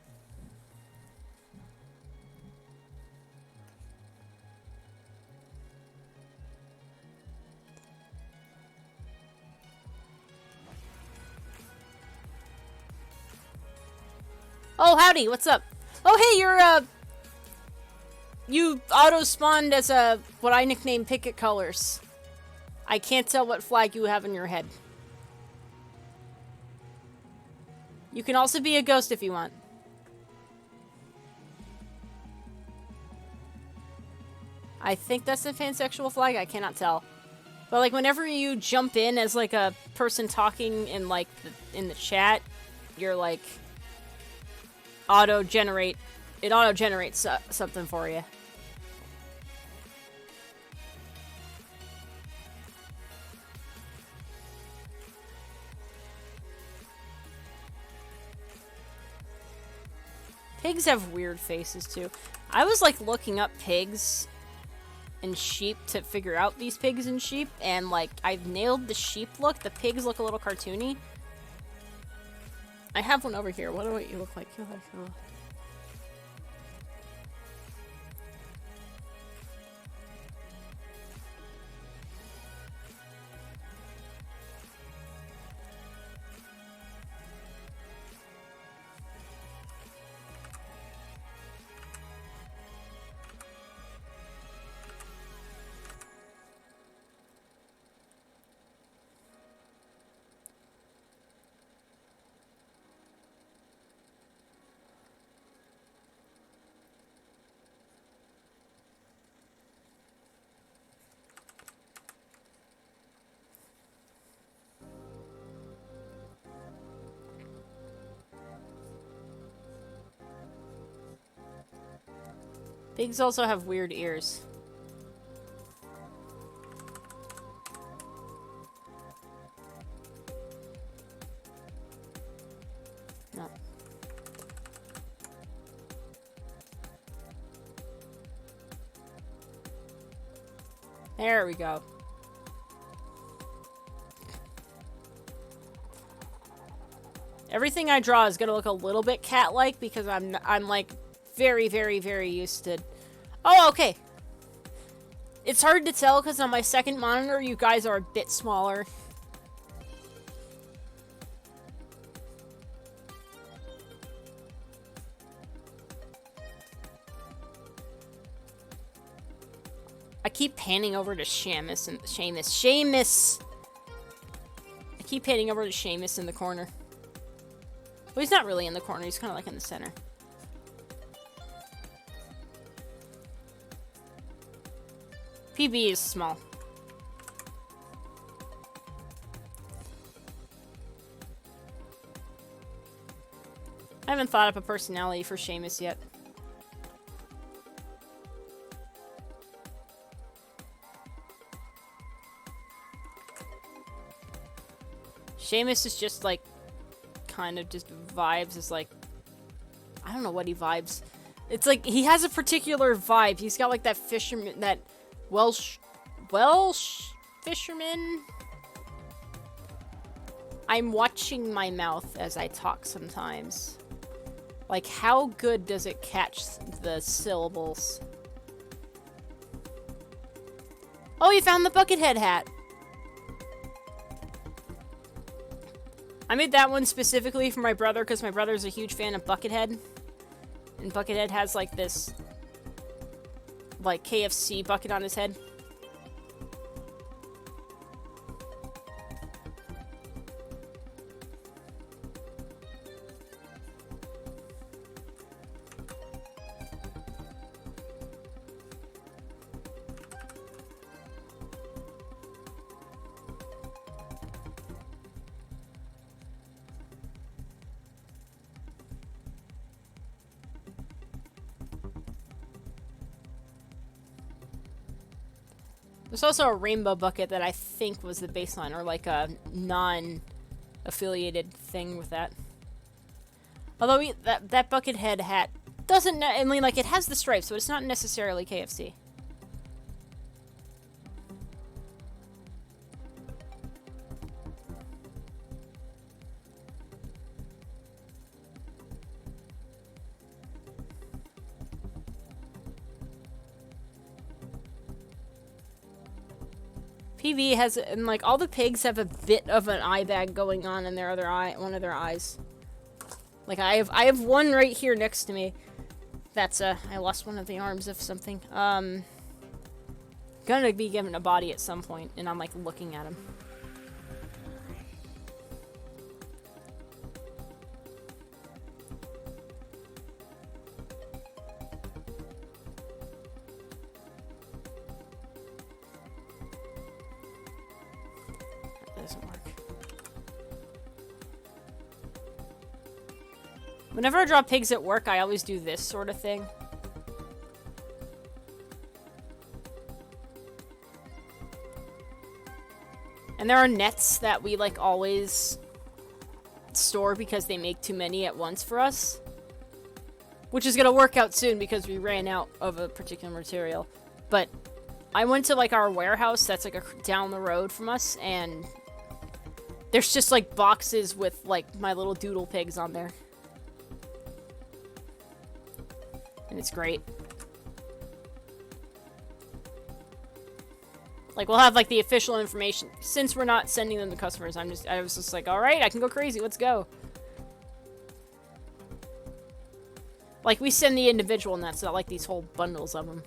Oh, howdy, what's up? Oh, hey, you auto-spawned as what I nicknamed Picket Colors. I can't tell what flag you have in your head. You can also be a ghost if you want. I think that's a pansexual flag, I cannot tell. But, like, whenever you jump in as, like, a person talking in, like, in the chat, you're, like... It auto-generates something for you. Pigs have weird faces too. I was like looking up pigs and sheep to figure out these pigs and sheep, and like I've nailed the sheep look. The pigs look a little cartoony. I have one over here. What do you look like? You look like pigs also have weird ears. No. There we go. Everything I draw is gonna look a little bit cat-like because I'm like very, very, very used to... Oh, okay. It's hard to tell because on my second monitor, you guys are a bit smaller. I keep panning over to Seamus and Seamus! I keep panning over to Seamus in the corner. Well, he's not really in the corner, he's kind of like in the center. PB is small. I haven't thought up a personality for Seamus yet. Seamus is just like, kind of just vibes as like, I don't know what he vibes. It's like, he has a particular vibe. He's got like that fisherman, that Welsh fisherman. I'm watching my mouth as I talk sometimes. Like, how good does it catch the syllables? Oh, you found the Buckethead hat. I made that one specifically for my brother because my brother's a huge fan of Buckethead. And Buckethead has like this, like, KFC bucket on his head. There's also a rainbow bucket that I think was the baseline, or like a non-affiliated thing with that. Although that Buckethead hat doesn't, I mean, like, it has the stripes, so it's not necessarily KFC. PV has, and like, all the pigs have a bit of an eye bag going on in their other eye, one of their eyes. Like, I have one right here next to me. That's, I lost one of the arms of something. Gonna be given a body at some point, and I'm, like, looking at him. Whenever I draw pigs at work, I always do this sort of thing. And there are nets that we, like, always store because they make too many at once for us. which is gonna work out soon because we ran out of a particular material. But I went to like our warehouse that's like down the road from us, and there's just like boxes with like my little doodle pigs on there. And it's great. Like, we'll have like the official information. Since we're not sending them to customers, I was just like, alright, I can go crazy, let's go. Like, we send the individual, and that's not like these whole bundles of them.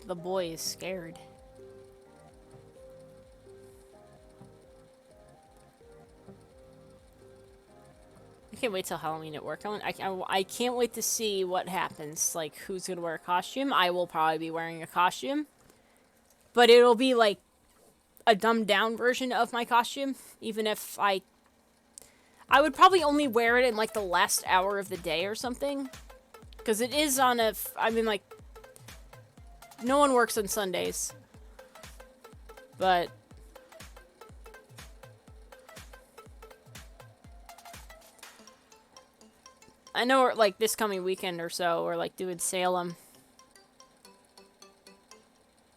The boy is scared. I can't wait till Halloween at work. I can't wait to see what happens. Like, who's gonna wear a costume. I will probably be wearing a costume. But it'll be, like, a dumbed-down version of my costume. Even if I would probably only wear it in, like, the last hour of the day or something. Because it is on a... I mean, like... No one works on Sundays. But... I know, like, this coming weekend or so, we're, like, doing Salem.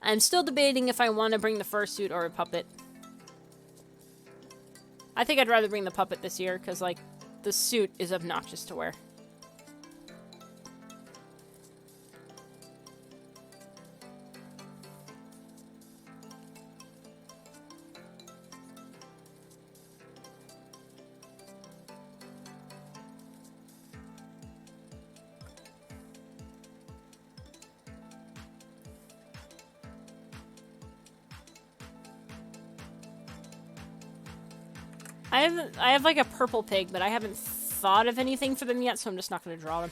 I'm still debating if I want to bring the fursuit or a puppet. I think I'd rather bring the puppet this year, because, like, the suit is obnoxious to wear. I have like a purple pig, but I haven't thought of anything for them yet, so I'm just not going to draw them.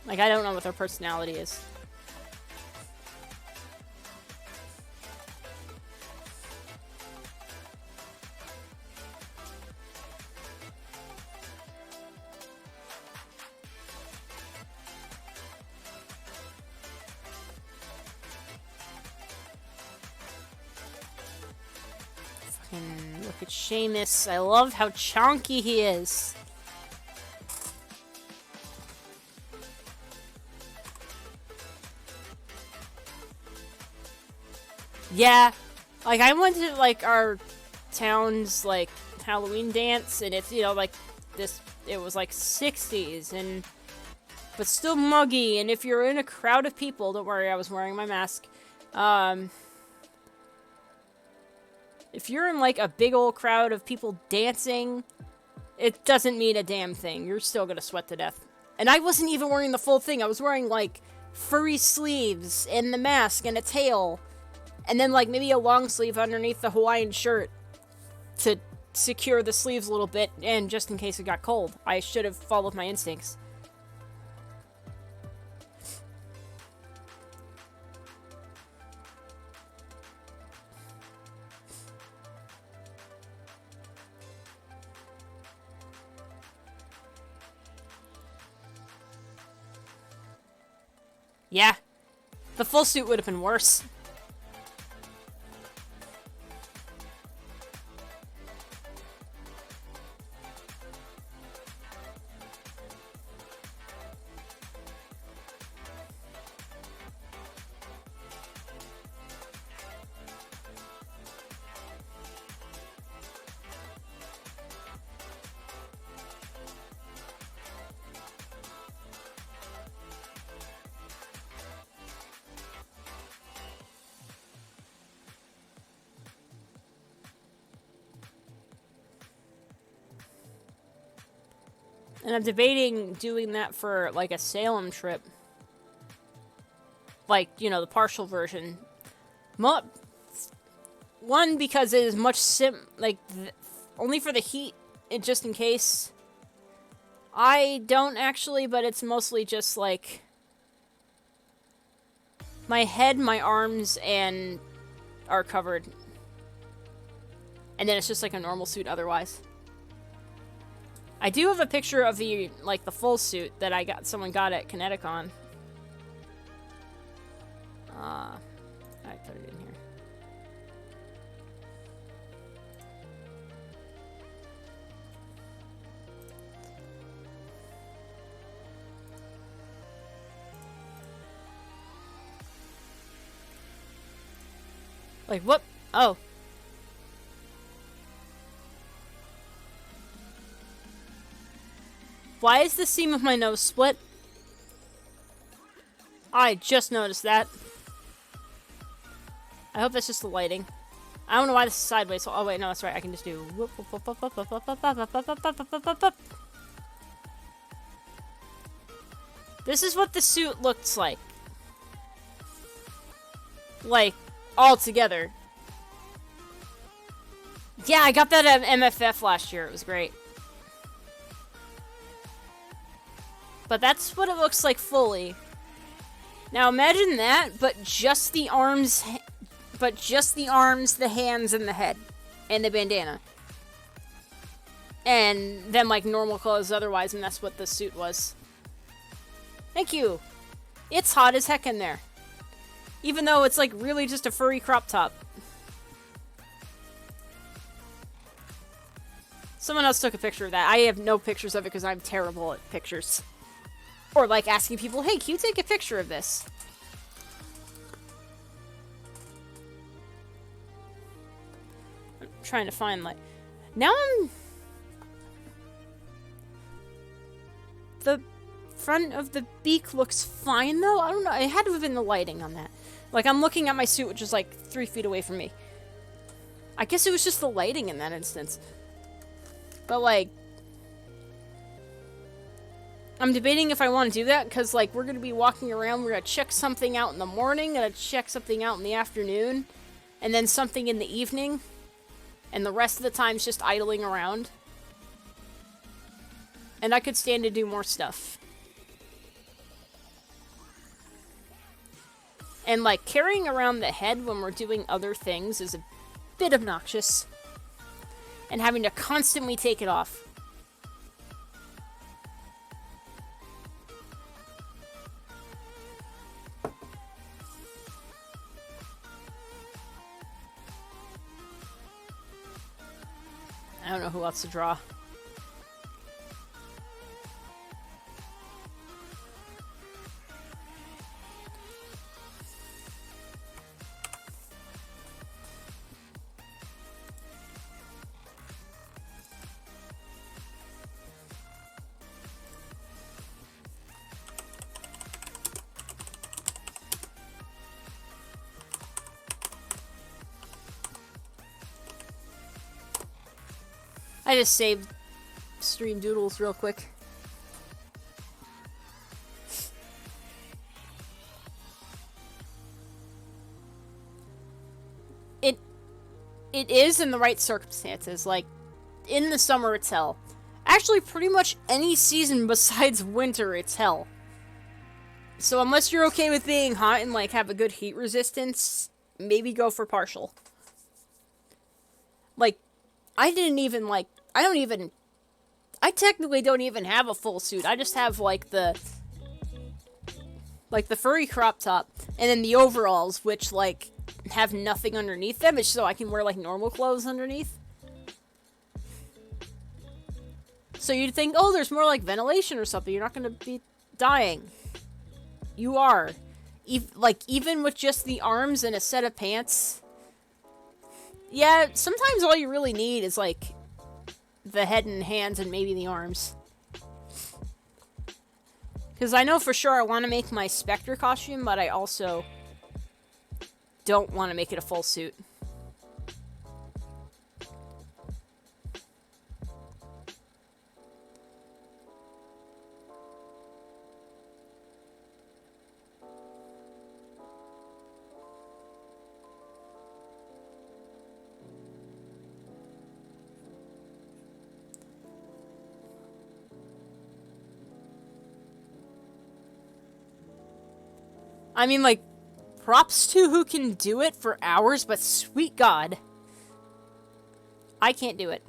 Like, I don't know what their personality is. Look at Seamus. I love how chonky he is. Yeah. Like, I went to, like, our town's, like, Halloween dance, and it's, you know, like, this, it was, like, 60s, and, but still muggy, and if you're in a crowd of people, don't worry, I was wearing my mask, if you're in, like, a big old crowd of people dancing, it doesn't mean a damn thing. You're still gonna sweat to death. And I wasn't even wearing the full thing. I was wearing, like, furry sleeves and the mask and a tail. And then, like, maybe a long sleeve underneath the Hawaiian shirt to secure the sleeves a little bit, and just in case it got cold. I should have followed my instincts. Yeah. The full suit would have been worse. And I'm debating doing that for, like, a Salem trip. Like, you know, the partial version. One, because it is much only for the heat, just in case. I don't actually, but it's mostly just like my head, my arms, and are covered. And then it's just like a normal suit otherwise. I do have a picture of the full suit that someone got at Kineticon. I put it in here. Like, what? Oh. Why is the seam of my nose split? I just noticed that. I hope that's just the lighting. I don't know why this is sideways. So, oh wait, no, that's right. I can just do. This is what the suit looks like. Like, all together. Yeah, I got that at MFF last year. It was great. But that's what it looks like fully. Now imagine that, but just the arms, the hands, and the head, and the bandana. And then like normal clothes otherwise, and that's what the suit was. Thank you. It's hot as heck in there. Even though it's like really just a furry crop top. Someone else took a picture of that. I have no pictures of it because I'm terrible at pictures. Or like asking people, hey, can you take a picture of this? I'm trying to find like... Now I'm... The front of the beak looks fine though. I don't know. It had to have been the lighting on that. Like I'm looking at my suit, which is like 3 feet away from me. I guess it was just the lighting in that instance. But like... I'm debating if I want to do that, because, like, we're going to be walking around, we're going to check something out in the morning, going to check something out in the afternoon, and then something in the evening, and the rest of the time's just idling around. And I could stand to do more stuff. And, like, carrying around the head when we're doing other things is a bit obnoxious. And having to constantly take it off. I don't know who else to draw. I just saved stream Doodles real quick. It is in the right circumstances. Like, in the summer, it's hell. Actually, pretty much any season besides winter, it's hell. So unless you're okay with being hot and, like, have a good heat resistance, maybe go for partial. Like, I technically don't even have a full suit. I just have, like, the furry crop top, and then the overalls, which, like, have nothing underneath them, it's so I can wear, like, normal clothes underneath. So you'd think, oh, there's more, like, ventilation or something. You're not gonna be dying. You are. Even with just the arms and a set of pants. Yeah, sometimes all you really need is, like, the head and hands and maybe the arms. Because I know for sure I want to make my Spectre costume, but I also don't want to make it a full suit. I mean, like, props to who can do it for hours, but sweet God. I can't do it.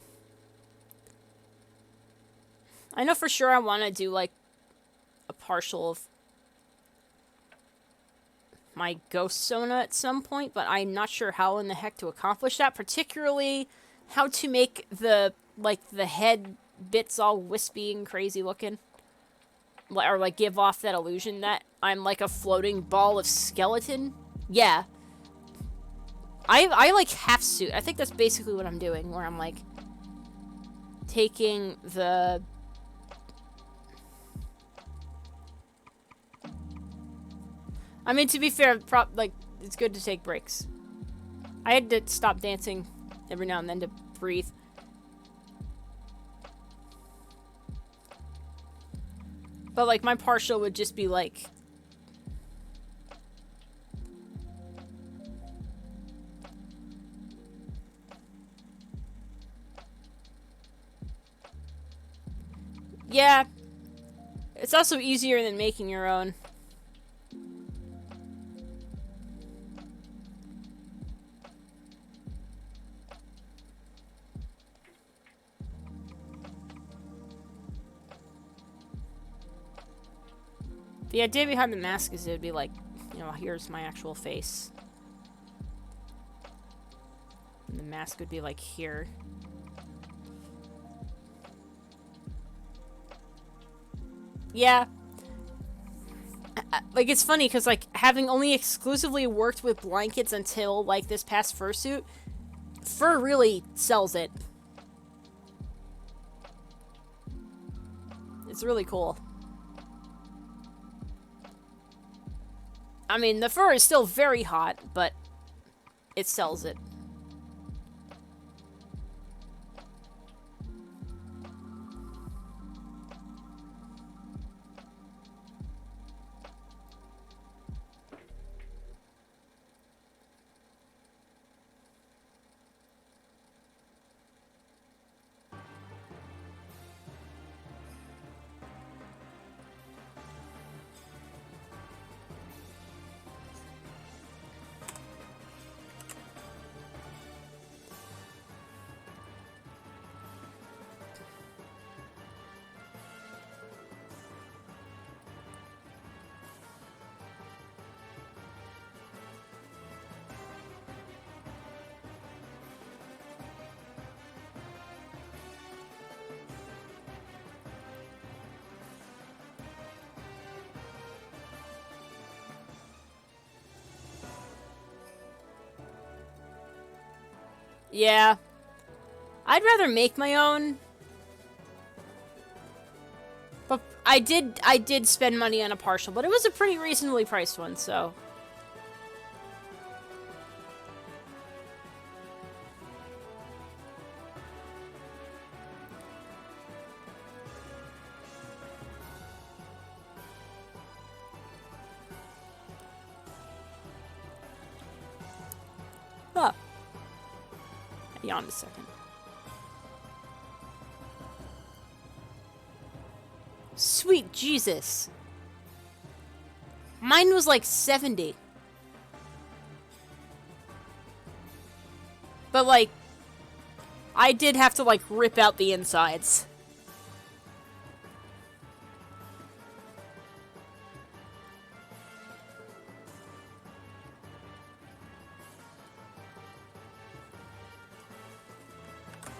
I know for sure I want to do, like, a partial of my ghost Sona at some point, but I'm not sure how in the heck to accomplish that, particularly how to make the, like, the head bits all wispy and crazy looking. Or, like, give off that illusion that I'm, like, a floating ball of skeleton. Yeah. I like, half-suit. I think that's basically what I'm doing, where I'm, like, taking the... I mean, to be fair, like, it's good to take breaks. I had to stop dancing every now and then to breathe. But, like, my partial would just be, like... Yeah. It's also easier than making your own. The idea behind the mask is it'd be like, you know, here's my actual face. And the mask would be like here. Yeah. Like, it's funny because, like, having only exclusively worked with blankets until, like, this past fursuit, fur really sells it. It's really cool. I mean, the fur is still very hot, but it sells it. Yeah. I'd rather make my own. But I did spend money on a partial, but it was a pretty reasonably priced one, so. Huh. I yawned a second. Sweet Jesus. Mine was like 70. But, like, I did have to, like, rip out the insides.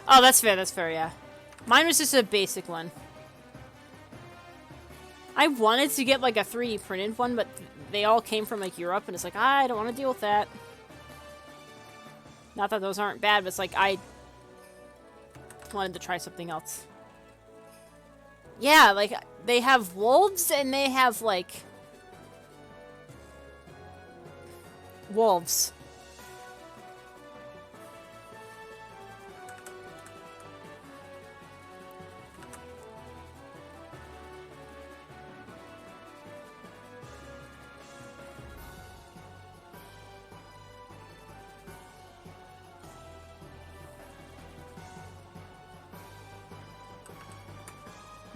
Oh, that's fair, yeah. Mine was just a basic one. I wanted to get, like, a 3D printed one, but they all came from, like, Europe, and it's like, I don't want to deal with that. Not that those aren't bad, but it's like, I wanted to try something else. Yeah, like, they have wolves, and they have, like... wolves.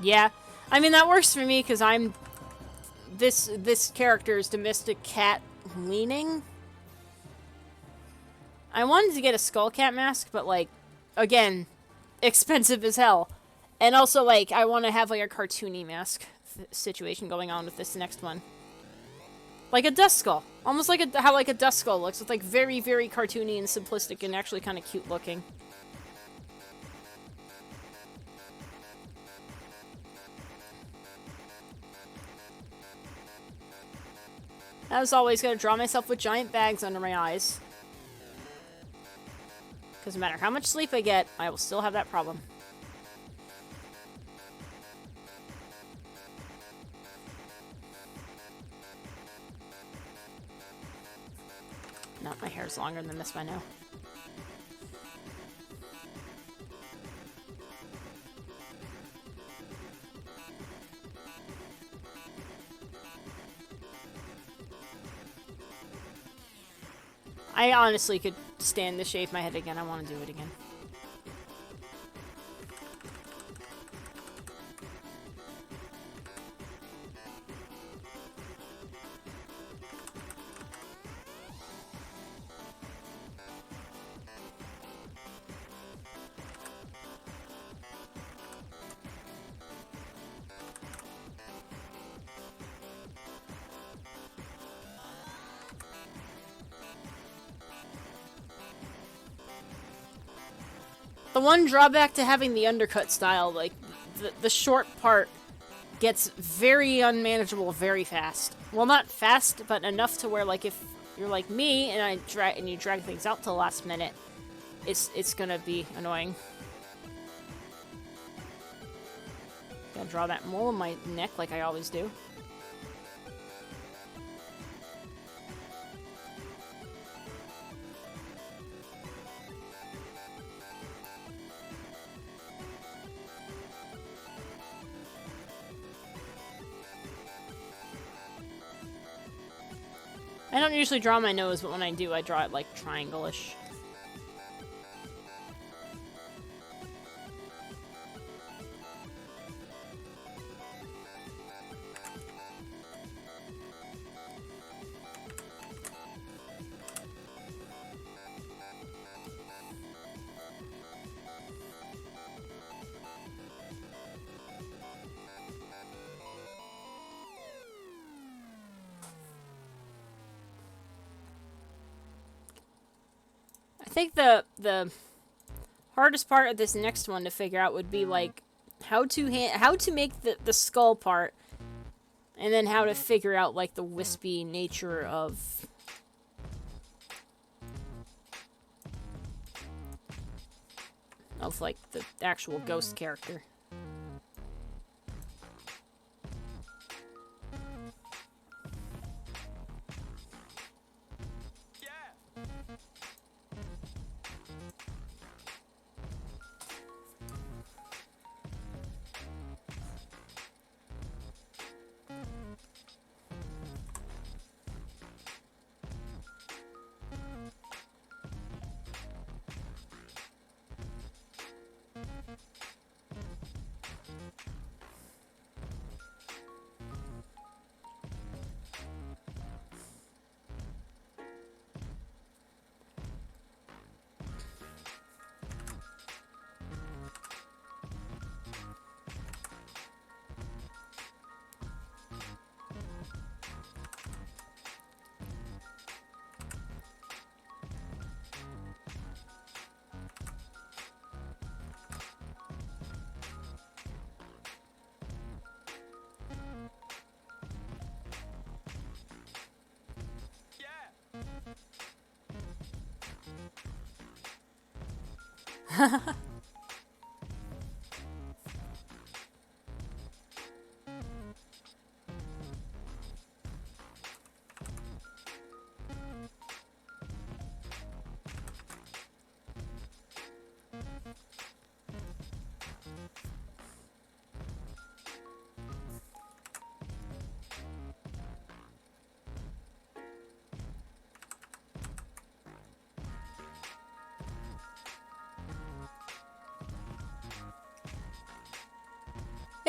Yeah. I mean, that works for me, because I'm this character's domestic cat leaning. I wanted to get a skull cat mask, but like, again, expensive as hell. And also, like, I want to have like a cartoony mask situation going on with this next one. Like a dust skull. Almost like how like a dust skull looks. It's like very, very cartoony and simplistic and actually kind of cute looking. As always, gotta draw myself with giant bags under my eyes. Because no matter how much sleep I get, I will still have that problem. No, my hair's longer than this by now. I honestly could stand to shave my head again. I want to do it again. The one drawback to having the undercut style, like, the short part gets very unmanageable very fast. Well, not fast, but enough to where, like, if you're like me and you drag things out till the last minute, it's gonna be annoying. Gotta draw that mole in my neck like I always do. I don't usually draw my nose, but when I do, I draw it, like, triangle-ish. I think the hardest part of this next one to figure out would be like how to make the skull part, and then how to figure out like the wispy nature of like the actual ghost character.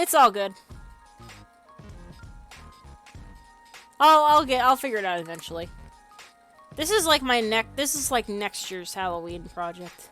It's all good. I'll figure it out eventually. This is like this is like next year's Halloween project.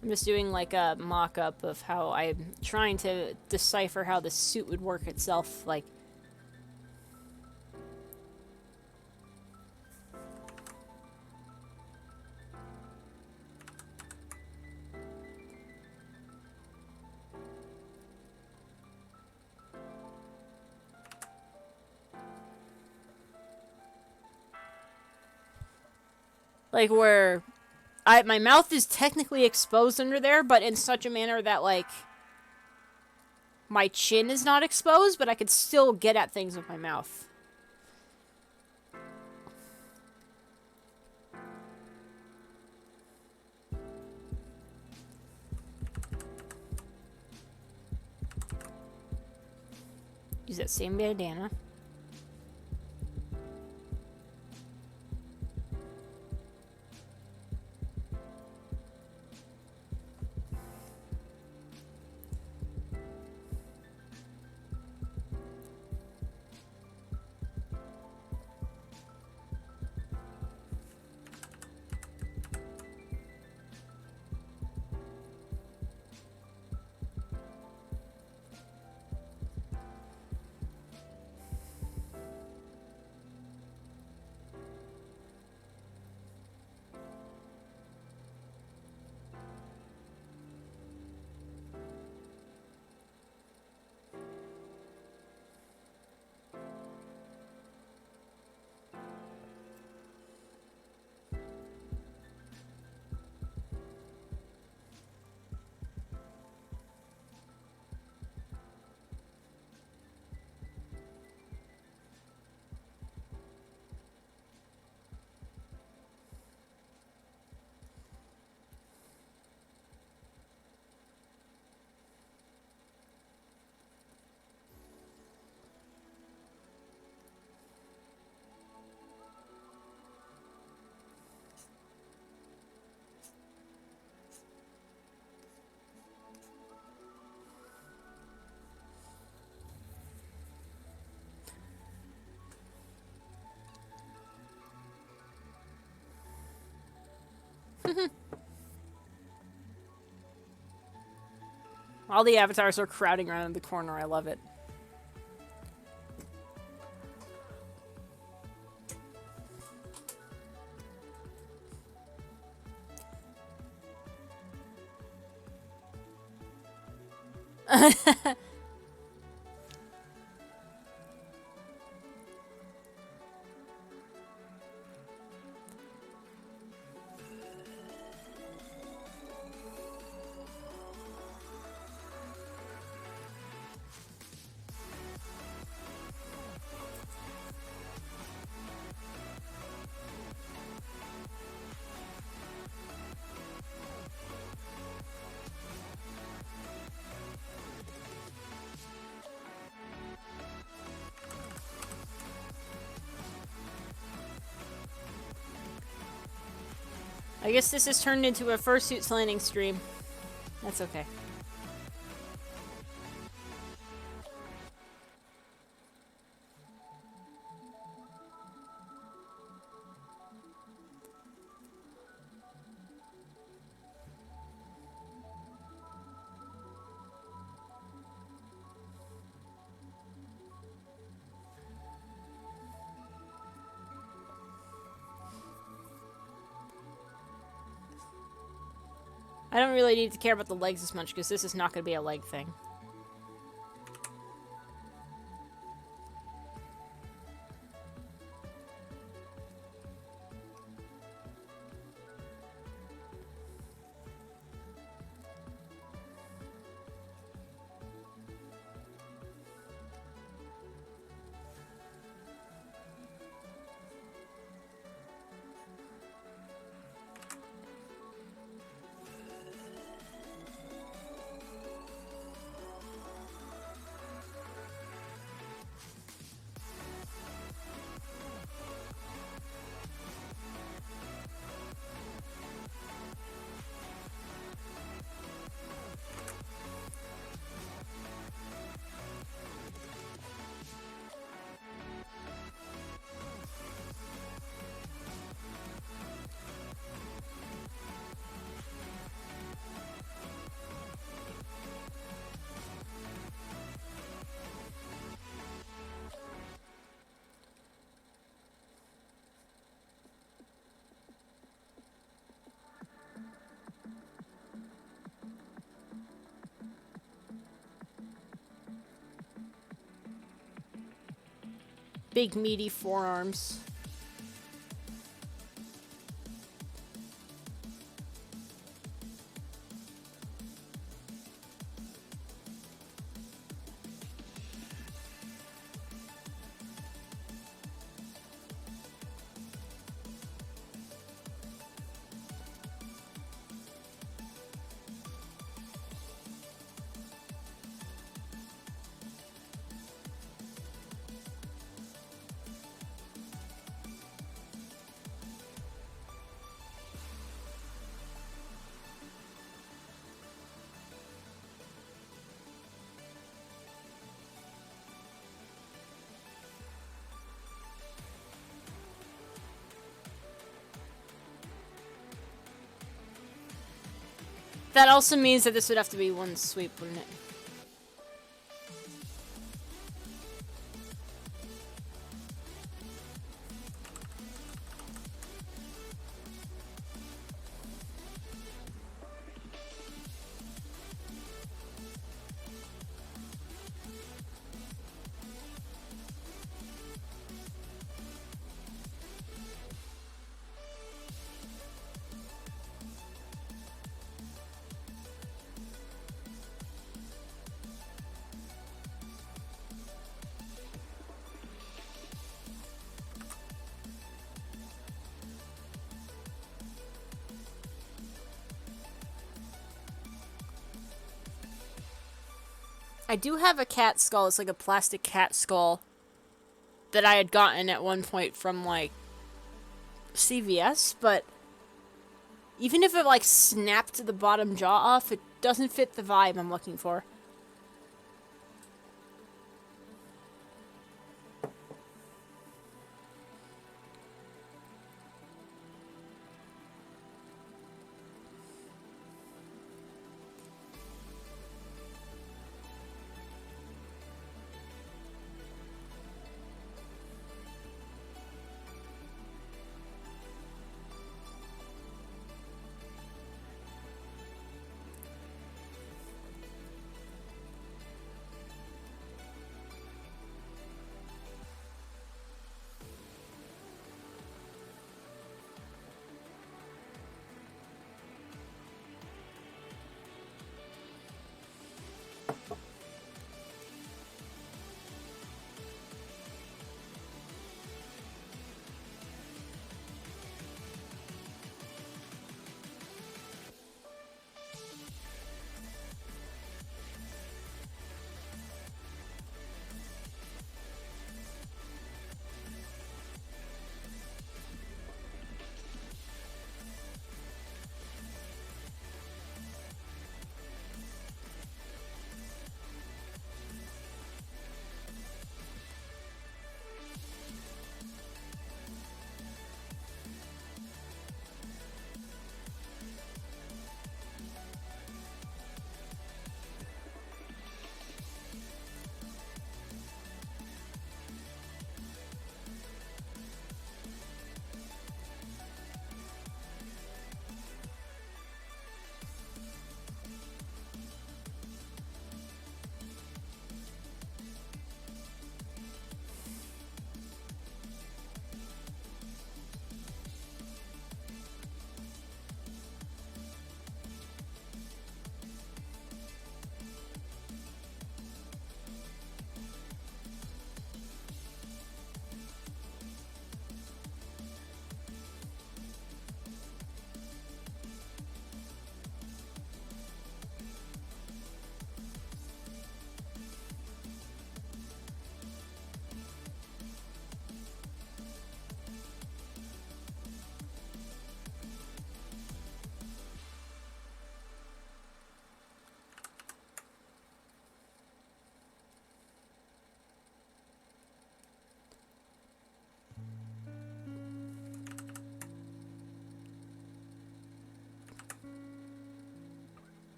I'm just doing like a mock-up of how I'm trying to decipher how the suit would work itself, like. Like where my mouth is technically exposed under there, but in such a manner that like my chin is not exposed, but I could still get at things with my mouth. Use that same bandana. All the avatars are crowding around in the corner. I love it. I guess this has turned into a fursuit landing stream. That's okay. I don't really need to care about the legs as much because this is not going to be a leg thing. Big meaty forearms. That also means that this would have to be one sweep, wouldn't it? I do have a cat skull. It's like a plastic cat skull that I had gotten at one point from, like, CVS, but even if it, like, snapped the bottom jaw off, it doesn't fit the vibe I'm looking for.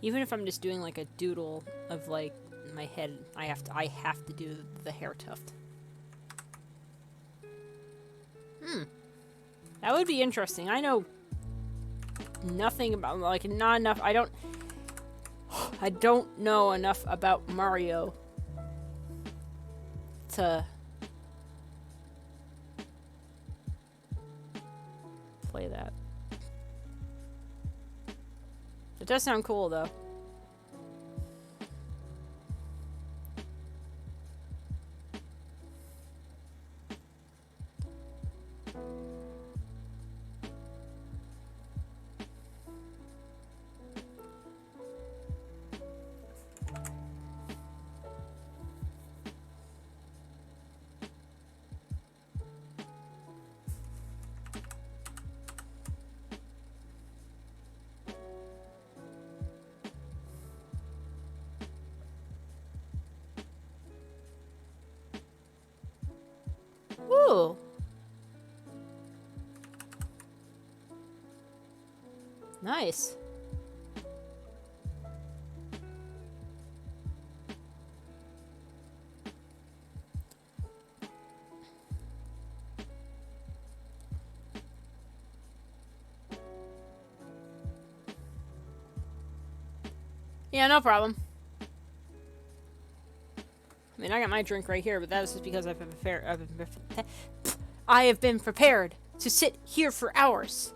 Even if I'm just doing like a doodle of like my head, I have to do the hair tuft. That would be interesting. I know nothing about, like, not enough. I don't know enough about Mario to play that. It does sound cool, though. Ooh. Nice. Yeah, no problem. I mean, I got my drink right here, but that is just because I've been prepared. I have been prepared to sit here for hours.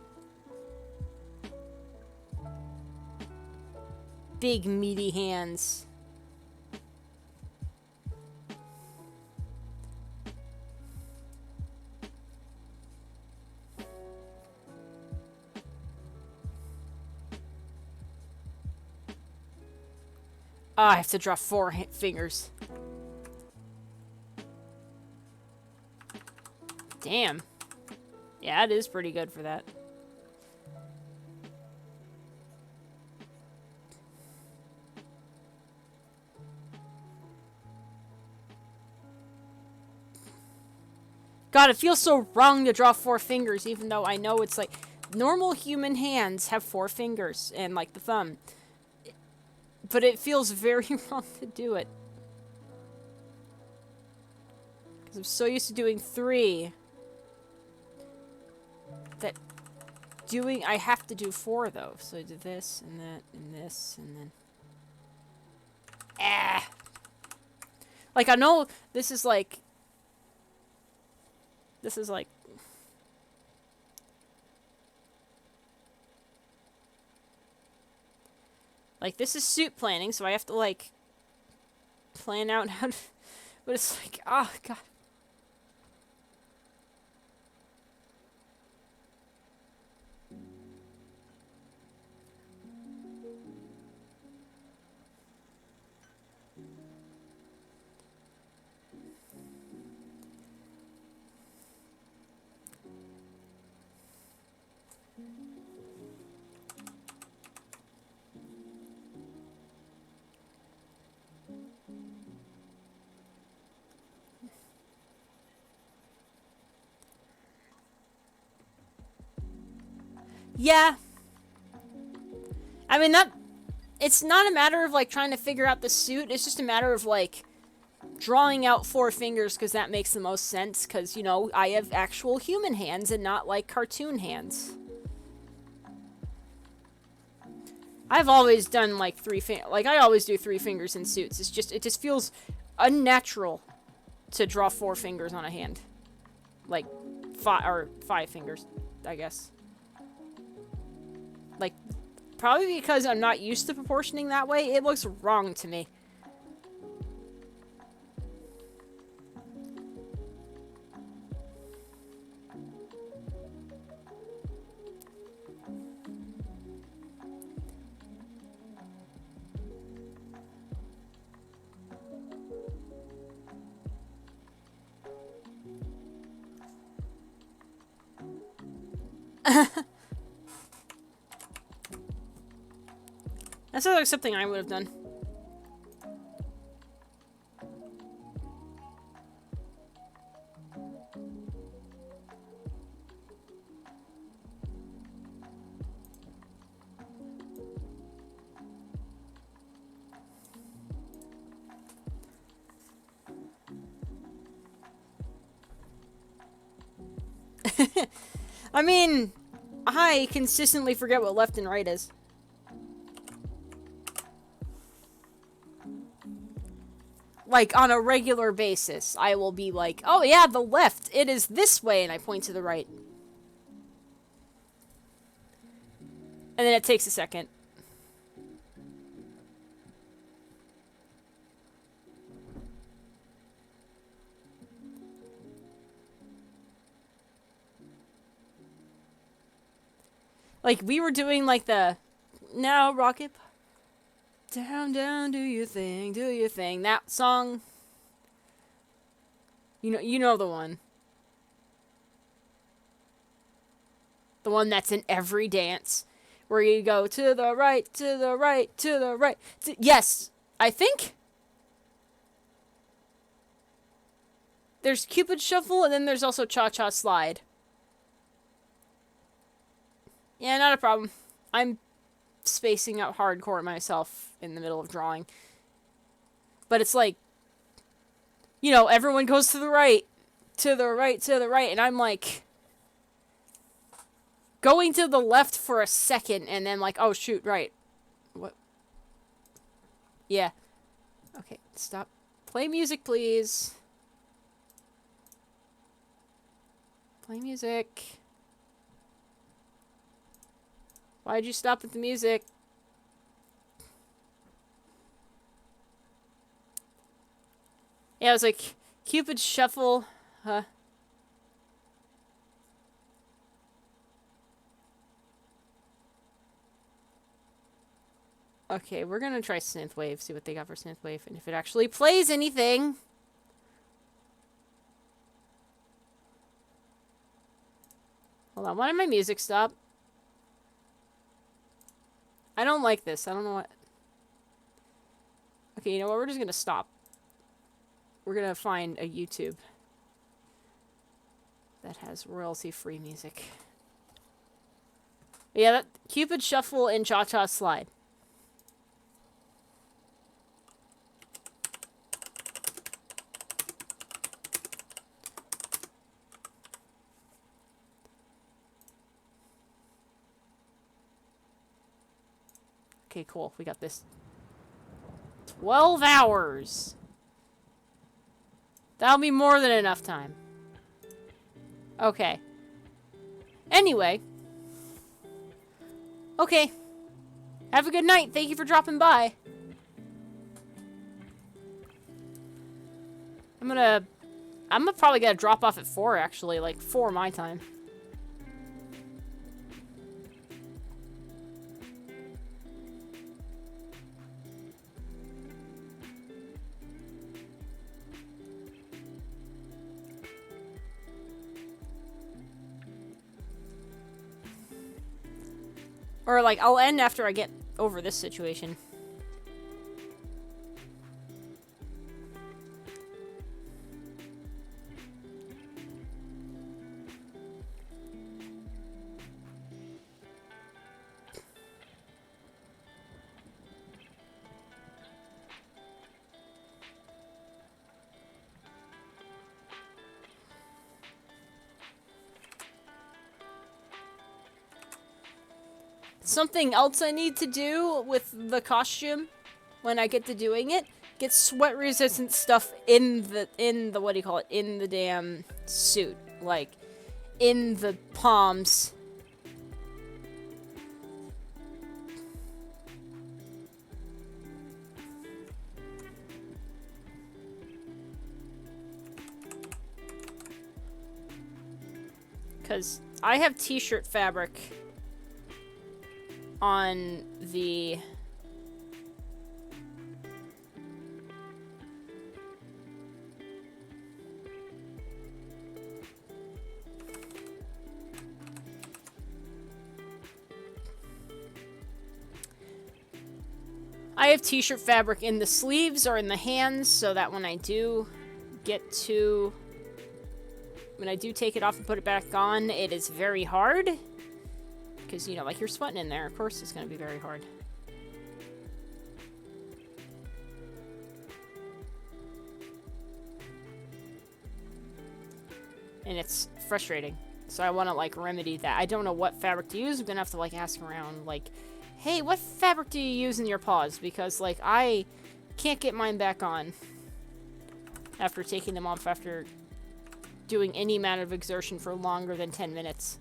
Big meaty hands. Oh, I have to draw 4 fingers. Damn. Yeah, it is pretty good for that. God, it feels so wrong to draw 4 fingers, even though I know it's like normal human hands have 4 fingers and like the thumb. But it feels very wrong to do it. Because I'm so used to doing 3 that I have to do 4 though. So I do this and that and this and then. Ah! Like I know this is like. This is like. Like, this is suit planning, so I have to, like, plan out how to... But it's like, oh, God. Yeah. I mean, that... It's not a matter of, like, trying to figure out the suit. It's just a matter of, like, drawing out 4 fingers because that makes the most sense. Because, you know, I have actual human hands and not, like, cartoon hands. I've always done, like, 3 fingers. Like, I always do 3 fingers in suits. It's just... It just feels unnatural to draw 4 fingers on a hand. Like, 5 fingers, I guess. Like, probably because I'm not used to proportioning that way, it looks wrong to me. That sounds like something I would have done. I mean, I consistently forget what left and right is. Like, on a regular basis, I will be like, oh yeah, the left, it is this way, and I point to the right. And then it takes a second. Like, we were doing, like, the... Now, rocket... Down, down, do your thing, do your thing. That song... You know the one. The one that's in every dance. Where you go to the right, to the right, to the right. Yes, I think. There's Cupid Shuffle, and then there's also Cha-Cha Slide. Yeah, not a problem. I'm spacing out hardcore myself in the middle of drawing. But it's like, you know, everyone goes to the right, to the right, to the right, and I'm like... going to the left for a second, and then like, oh shoot, right. What? Yeah. Okay, stop. Play music, please. Play music. Why'd you stop at the music? Yeah, it was like, Cupid Shuffle, huh? Okay, we're gonna try Synthwave, see what they got for Synthwave, and if it actually plays anything. Hold on, why did my music stop? I don't like this, I don't know what... Okay, you know what, we're just gonna stop. We're gonna find a YouTube that has royalty-free music. Yeah, that Cupid Shuffle and Cha-Cha Slide. Okay, cool. We got this. 12 hours! That'll be more than enough time. Okay. Anyway. Okay. Have a good night. Thank you for dropping by. I'm probably gonna drop off at 4, actually. Like, 4 my time. Or, like, I'll end after I get over this situation. Something else I need to do with the costume when I get to doing it, get sweat resistant stuff in the what do you call it, in the damn suit, like in the palms. Cuz I have t-shirt fabric on the I have t-shirt fabric in the sleeves or in the hands so that when I do take it off and put it back on, it is very hard. Because, you know, like, you're sweating in there. Of course it's going to be very hard. And it's frustrating. So I want to, like, remedy that. I don't know what fabric to use. I'm gonna have to, like, ask around, like, hey, what fabric do you use in your paws? Because, like, I can't get mine back on after taking them off after doing any amount of exertion for longer than 10 minutes.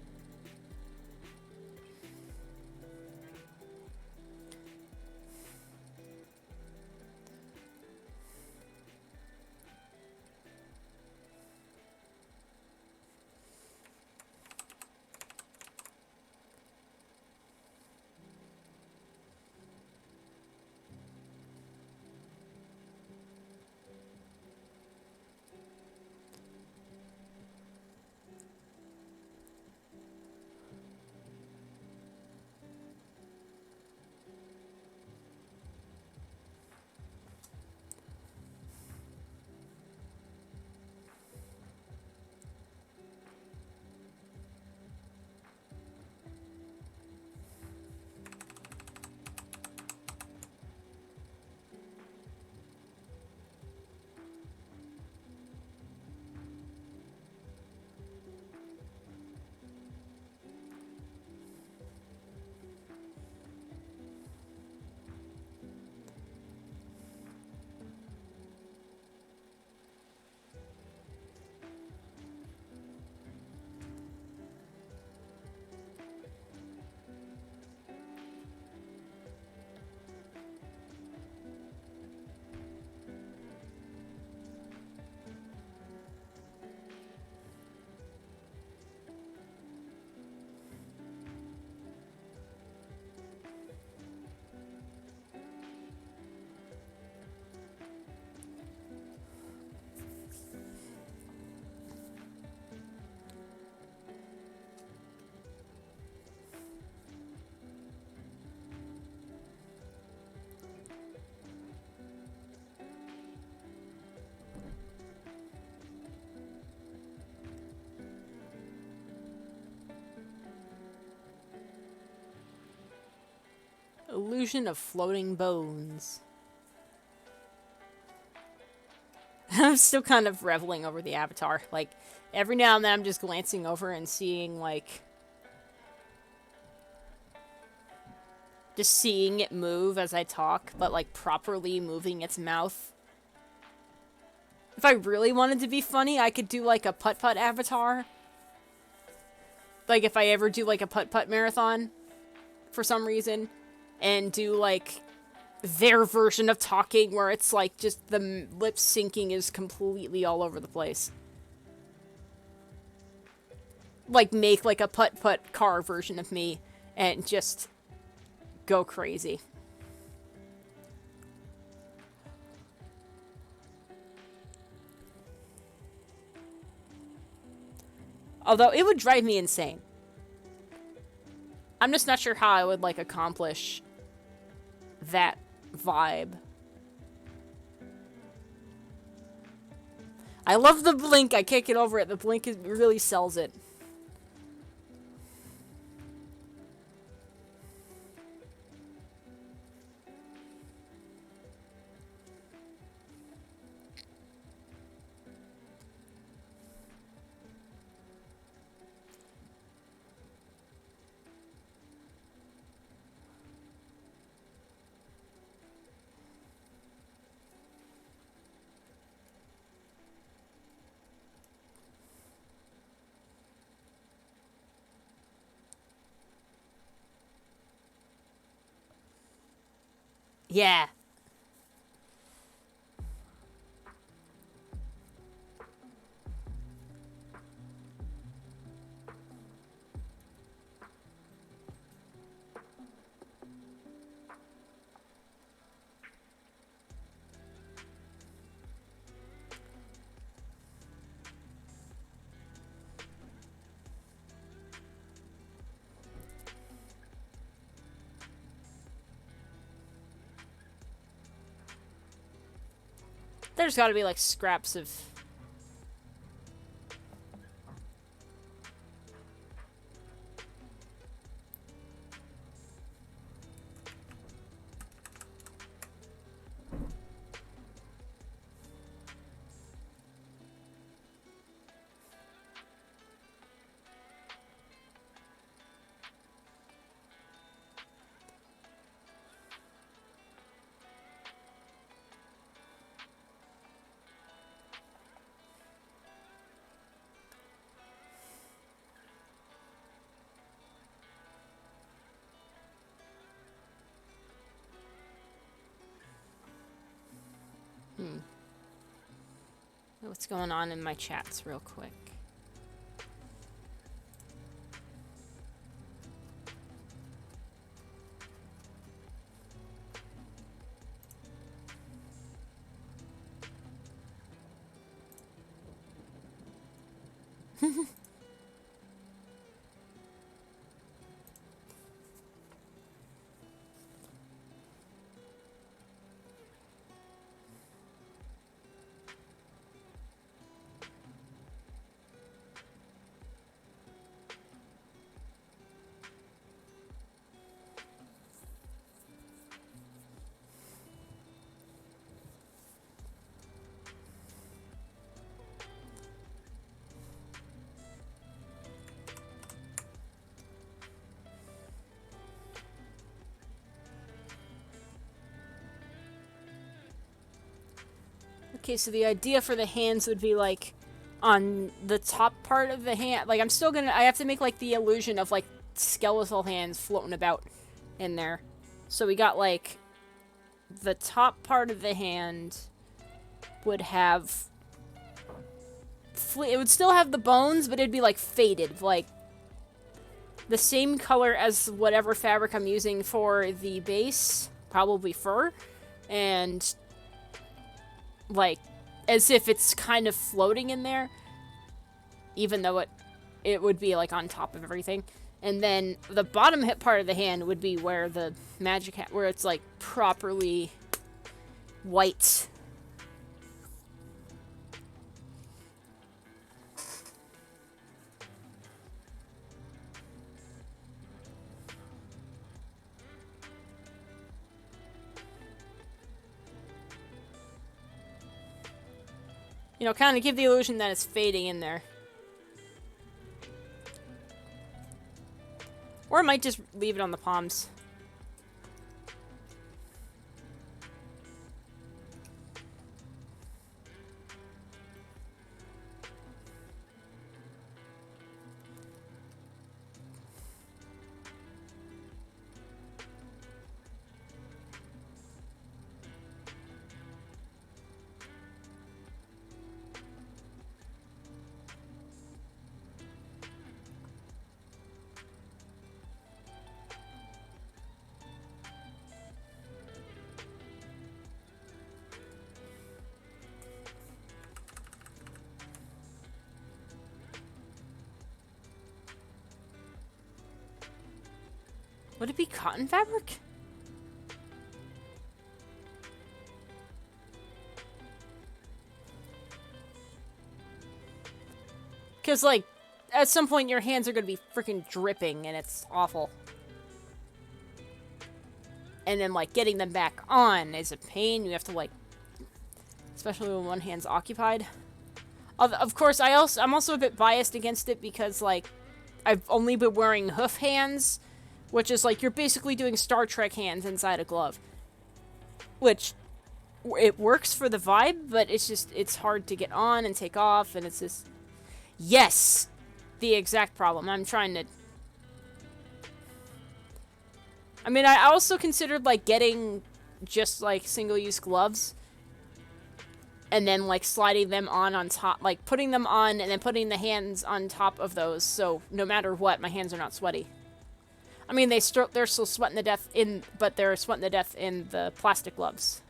Illusion of floating bones. I'm still kind of reveling over the avatar. Like, every now and then I'm just glancing over and seeing, like, just seeing it move as I talk, but, like, properly moving its mouth. If I really wanted to be funny, I could do, like, a putt-putt avatar. Like, if I ever do, like, a putt-putt marathon, for some reason, and do, like, their version of talking where it's, like, just the lip syncing is completely all over the place. Like, make, like, a putt-putt car version of me and just go crazy. Although, it would drive me insane. I'm just not sure how I would, like, accomplish that vibe. I love the blink. I can't get over it. The blink really sells it. Yeah. There's gotta be, like, scraps of... What's going on in my chats real quick? Okay, so the idea for the hands would be like on the top part of the hand. Like I have to make like the illusion of like skeletal hands floating about in there. So we got like the top part of the hand would have it would still have the bones, but it'd be like faded, like the same color as whatever fabric I'm using for the base, probably fur, and like as if it's kind of floating in there, even though it would be like on top of everything. And then the bottom hip part of the hand would be where the magic where it's like properly white. You know, kind of give the illusion that it's fading in there. Or I might just leave it on the palms. Would it be cotton fabric? Because, like, at some point your hands are going to be freaking dripping and it's awful. And then, like, getting them back on is a pain. You have to, like, especially when one hand's occupied. Of course, I'm also a bit biased against it because, like, I've only been wearing hoof hands, which is like you're basically doing Star Trek hands inside a glove. Which, it works for the vibe, but it's hard to get on and take off, and it's just... Yes! The exact problem. I'm trying to... I mean, I also considered, like, getting just, like, single-use gloves. And then, like, sliding them on top. Like, putting them on and then putting the hands on top of those. So, no matter what, my hands are not sweaty. I mean, they're still sweating to death but they're sweating to death in the plastic gloves.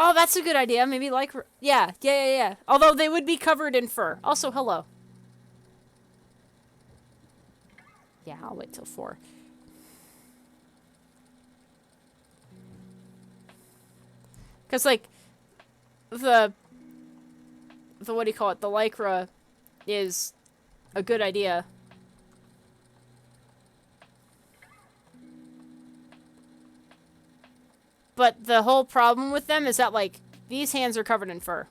Oh, that's a good idea. Maybe like... Yeah. Although they would be covered in fur. Also, hello. Yeah, I'll wait till 4. Because, like, the what do you call it? The Lycra is a good idea. But the whole problem with them is that, like, these hands are covered in fur.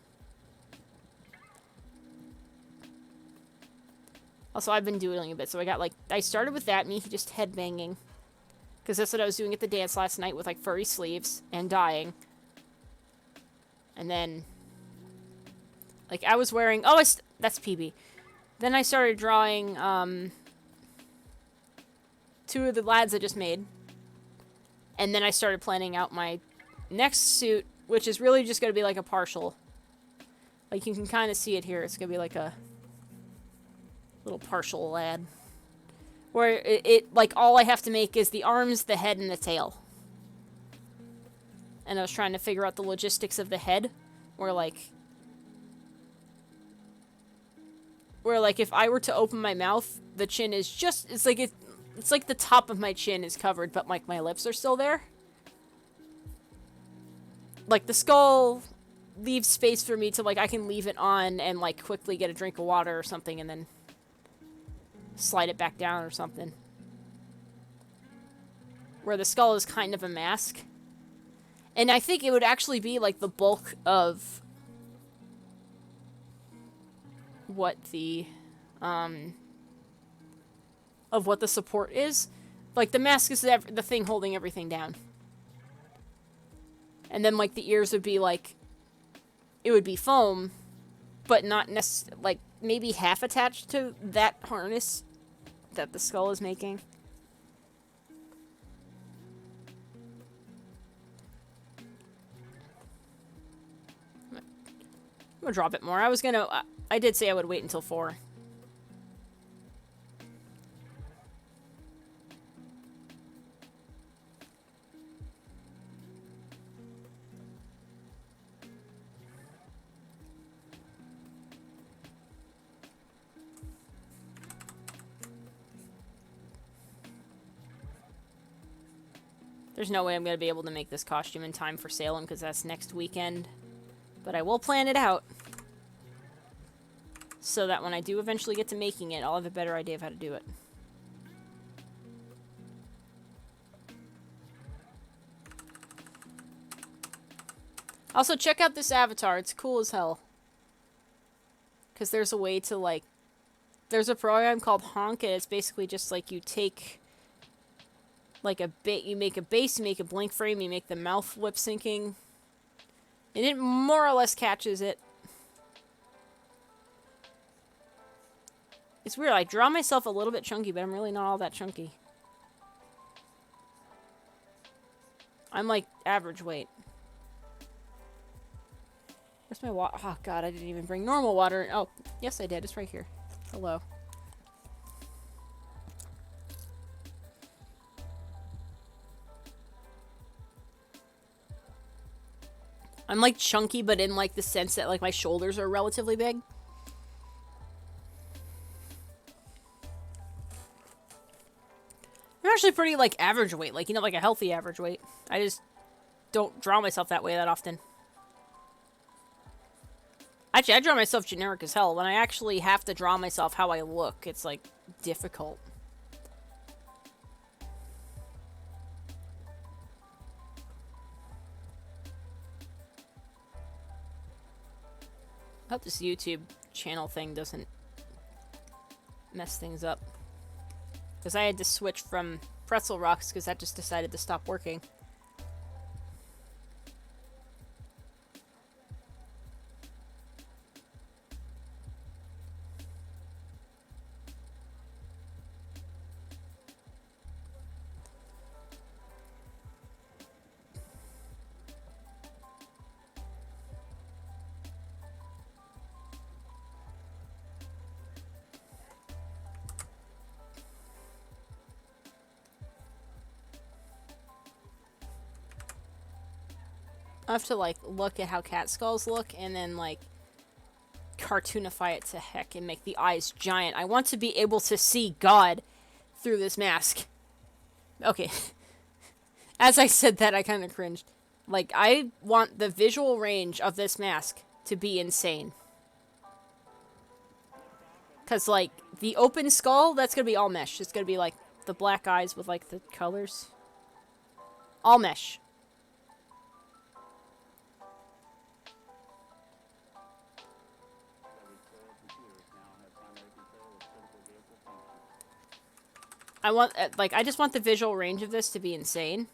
Also, I've been doodling a bit, so I got, like, I started with that, me just headbanging. Because that's what I was doing at the dance last night with, like, furry sleeves and dyeing. And then, like, I was wearing, oh, that's PB. Then I started drawing, 2 of the lads I just made. And then I started planning out my next suit, which is really just going to be, like, a partial. Like, you can kind of see it here. It's going to be, like, a little partial lad. Where it, like, all I have to make is the arms, the head, and the tail. And I was trying to figure out the logistics of the head. Where, like, if I were to open my mouth, the chin is just, it's like the top of my chin is covered, but, like, my lips are still there. Like, the skull leaves space for me to, like, I can leave it on and, like, quickly get a drink of water or something and then slide it back down or something. Where the skull is kind of a mask. And I think it would actually be, like, the bulk of what the support is. Like, the mask is the thing holding everything down. And then, like, the ears would be, like, it would be foam, but not necessarily, like, maybe half attached to that harness that the skull is making. I'm gonna draw a bit more. I did say I would wait until 4. There's no way I'm going to be able to make this costume in time for Salem because that's next weekend. But I will plan it out. So that when I do eventually get to making it, I'll have a better idea of how to do it. Also, check out this avatar. It's cool as hell. Because there's a way to, like... There's a program called Honk, and it's basically just, like, you take... Like, you make a base, you make a blink frame, you make the mouth lip syncing. And it more or less catches it. It's weird, I draw myself a little bit chunky, but I'm really not all that chunky. I'm, like, average weight. Where's my water? Oh, God, I didn't even bring normal water. Oh, yes, I did. It's right here. Hello. I'm, like, chunky, but in, like, the sense that, like, my shoulders are relatively big. I'm actually pretty, like, average weight. Like, you know, like a healthy average weight. I just don't draw myself that way that often. Actually, I draw myself generic as hell. When I actually have to draw myself how I look, it's, like, difficult. I hope this YouTube channel thing doesn't mess things up. Because I had to switch from Pretzel Rocks because that just decided to stop working. I have to, like, look at how cat skulls look and then, like, cartoonify it to heck and make the eyes giant. I want to be able to see God through this mask. Okay. As I said that, I kind of cringed. Like, I want the visual range of this mask to be insane. Because, like, the open skull, that's going to be all mesh. It's going to be, like, the black eyes with, like, the colors. All mesh. I want, like, I just want the visual range of this to be insane.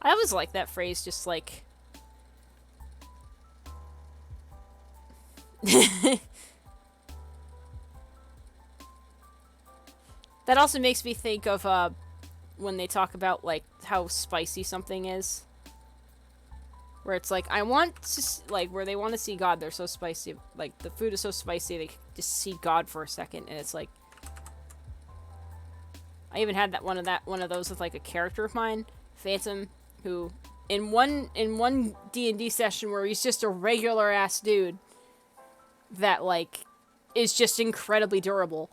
I always like that phrase, just like... That also makes me think of, when they talk about, like, how spicy something is. Where it's like, I want to, like, where they want to see God, they're so spicy. Like, the food is so spicy, they just see God for a second, and it's like... I even had one of those with, like, a character of mine, Phantom, who, in one D&D session where he's just a regular-ass dude that, like, is just incredibly durable.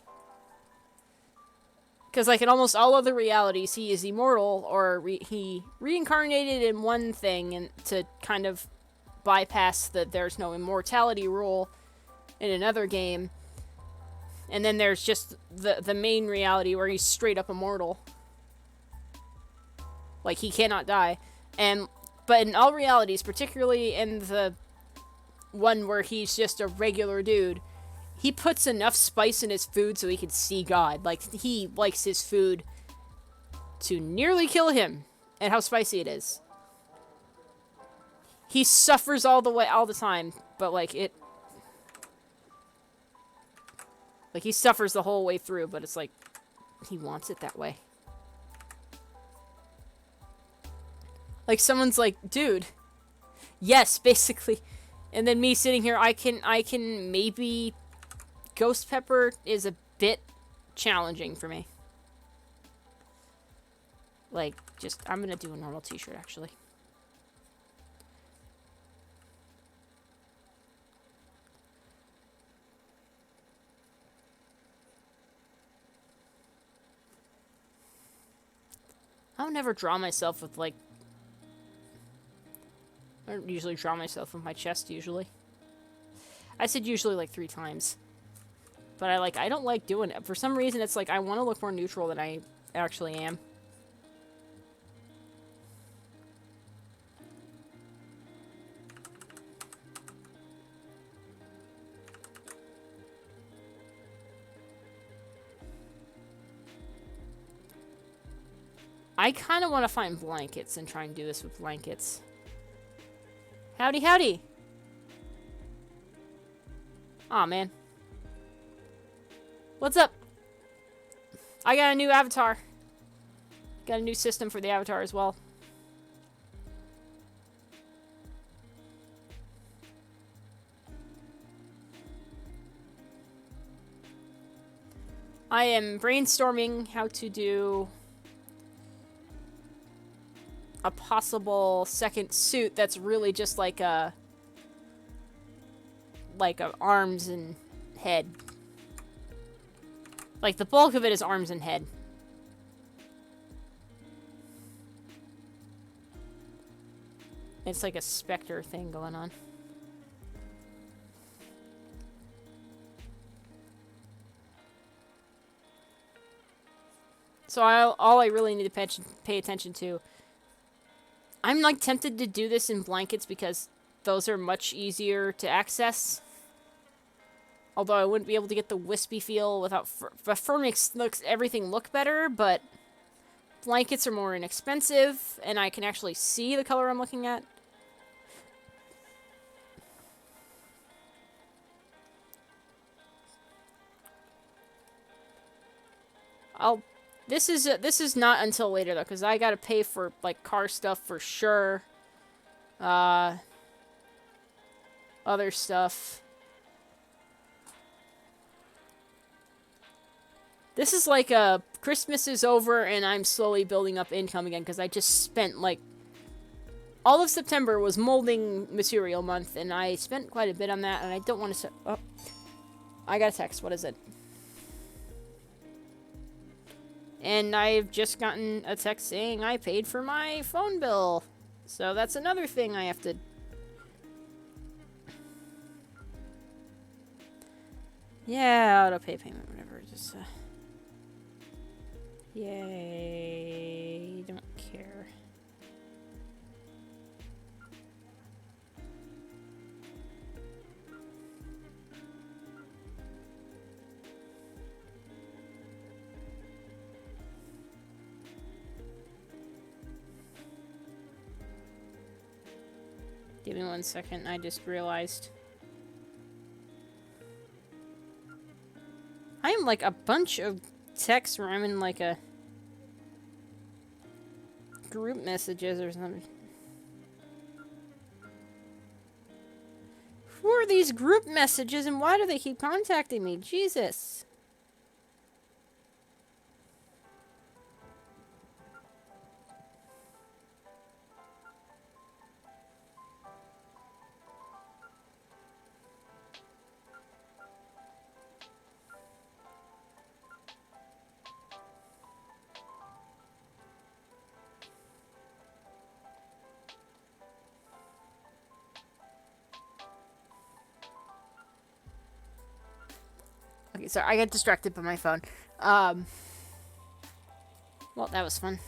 Because, like, in almost all other realities, he is immortal, or he reincarnated in one thing and to kind of bypass the there's no immortality rule in another game. And then there's just the main reality where he's straight up immortal. Like, he cannot die. But in all realities, particularly in the one where he's just a regular dude, he puts enough spice in his food so he can see God. Like, he likes his food to nearly kill him, and how spicy it is. He suffers all the time, but, like, like, he suffers the whole way through, but it's like, he wants it that way. Like, someone's like, dude, yes, basically. And then me sitting here, I can maybe... Ghost pepper is a bit challenging for me. Like, just, I'm gonna do a normal t-shirt, actually. I don't never draw myself with, like... I don't usually draw myself with my chest, usually. I said usually, like, 3 times. But I don't like doing it. For some reason, it's like, I want to look more neutral than I actually am. I kind of want to find blankets and try and do this with blankets. Howdy, howdy! Aw, man. What's up? I got a new avatar. Got a new system for the avatar as well. I am brainstorming how to do a possible second suit that's really just like a arms and head. Like, the bulk of it is arms and head. It's like a specter thing going on. So all I really need to pay attention to... I'm, like, tempted to do this in blankets because those are much easier to access. Although I wouldn't be able to get the wispy feel without... Fur makes everything look better, but... Blankets are more inexpensive, and I can actually see the color I'm looking at. This is not until later, though, because I gotta pay for, like, car stuff for sure. Other stuff. This is like Christmas is over and I'm slowly building up income again because I just spent like all of September was molding material month and I spent quite a bit on that and I don't want to oh, I got a text. What is it? And I've just gotten a text saying I paid for my phone bill. So that's another thing I have to... Yeah, auto pay payment, whatever. Just, yay. Don't care. Give me 1 second, I just realized. I am like a bunch of text where I'm in like a group messages or something. Who are these group messages and why do they keep contacting me? Jesus. Okay, sorry, I got distracted by my phone. Well, that was fun.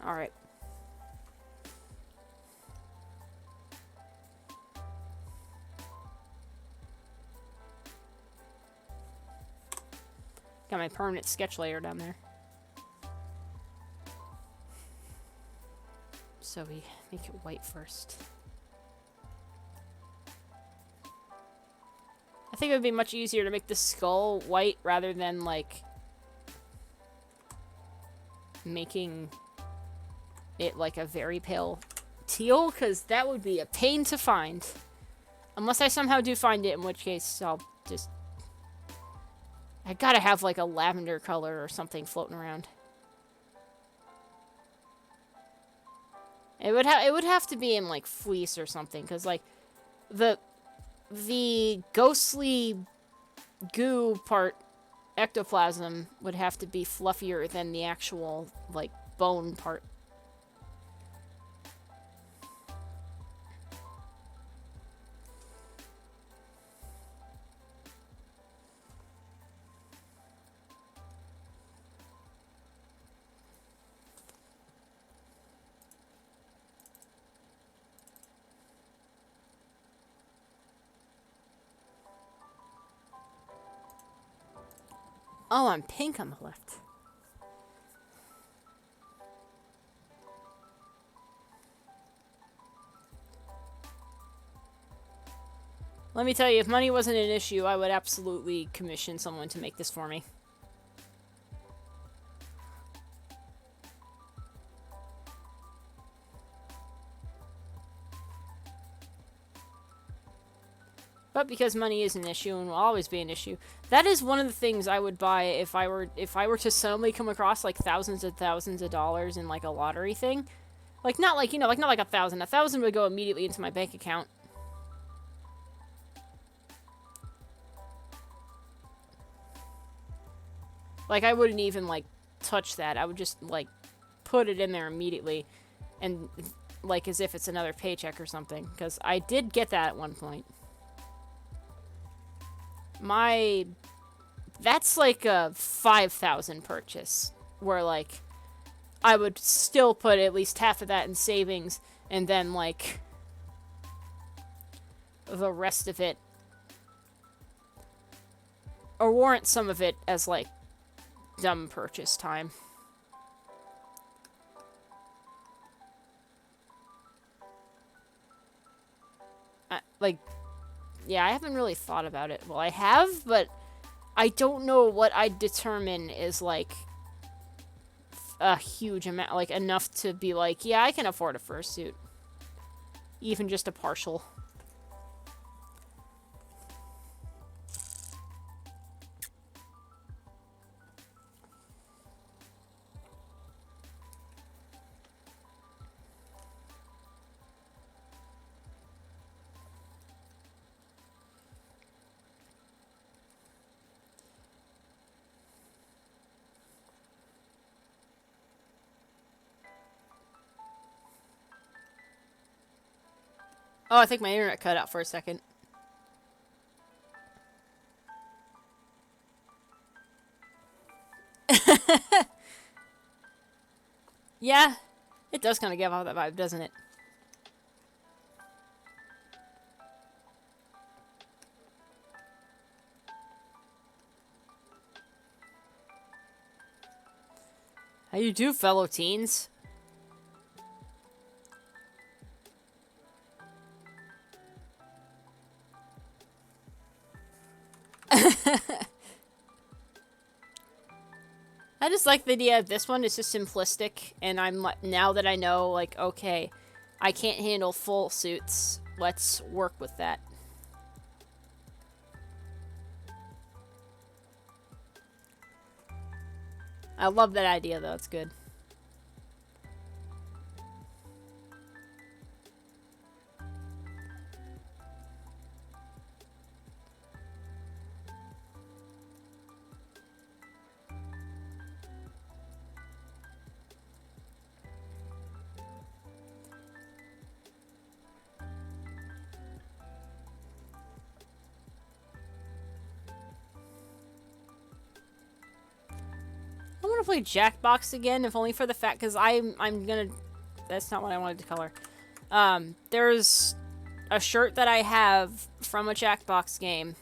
Alright. Got my permanent sketch layer down there. So we make it white first. I think it would be much easier to make the skull white rather than, like, making it, like, a very pale teal, because that would be a pain to find. Unless I somehow do find it, in which case I'll just... I gotta have, like, a lavender color or something floating around. It would have to be in, like, fleece or something, because, like, the ghostly goo part, ectoplasm, would have to be fluffier than the actual, like, bone part. Oh, I'm pink on the left. Let me tell you, if money wasn't an issue, I would absolutely commission someone to make this for me. But because money is an issue and will always be an issue, that is one of the things I would buy if I were to suddenly come across like thousands of dollars in like a lottery thing. Like not like, you know, like not like 1,000. 1,000 would go immediately into my bank account. Like I wouldn't even like touch that. I would just like put it in there immediately and like as if it's another paycheck or something, because I did get that at one point. That's like a 5,000 purchase, where like I would still put at least half of that in savings, and then like the rest of it, or warrant some of it as like dumb purchase time. Yeah, I haven't really thought about it. Well, I have, but I don't know what I'd determine is, like, a huge amount, like, enough to be like, yeah, I can afford a fursuit. Even just a partial. Oh, I think my internet cut out for a second. Yeah, it does kind of give off that vibe, doesn't it? How you do, fellow teens? I just like the idea of this one. It's just simplistic, and now that I know, like, okay, I can't handle full suits. Let's work with that. I love that idea, though. It's good. I want to play Jackbox again, if only for the fact, because I'm gonna. That's not what I wanted to color. There's a shirt that I have from a Jackbox game.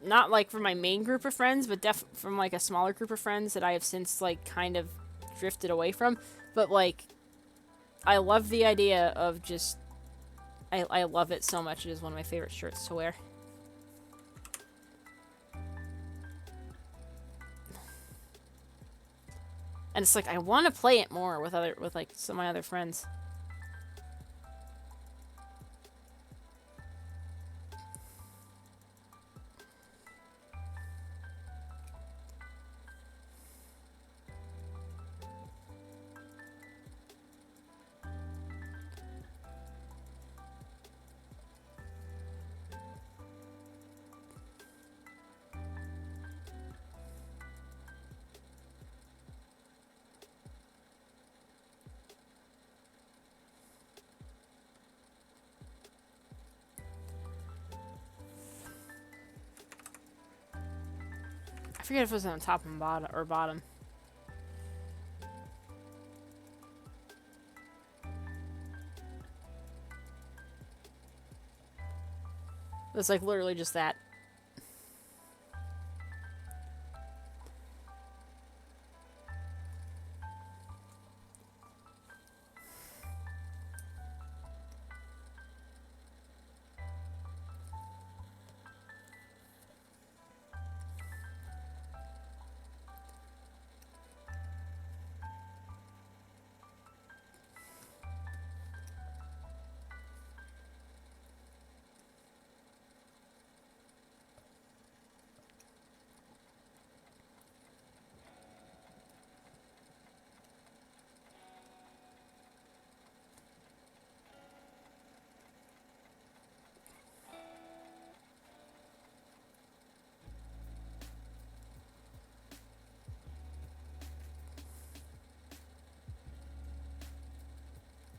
Not like from my main group of friends, but from like a smaller group of friends that I have since like kind of drifted away from. But like, I love the idea of just. I love it so much. It is one of my favorite shirts to wear. And it's like I want to play it more with like some of my other friends. I forget if it was on top and bottom or bottom. It's like literally just that.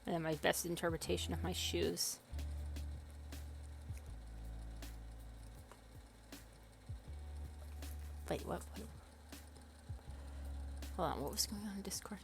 And then my best interpretation of my shoes. Wait, what? Hold on, what was going on in Discord?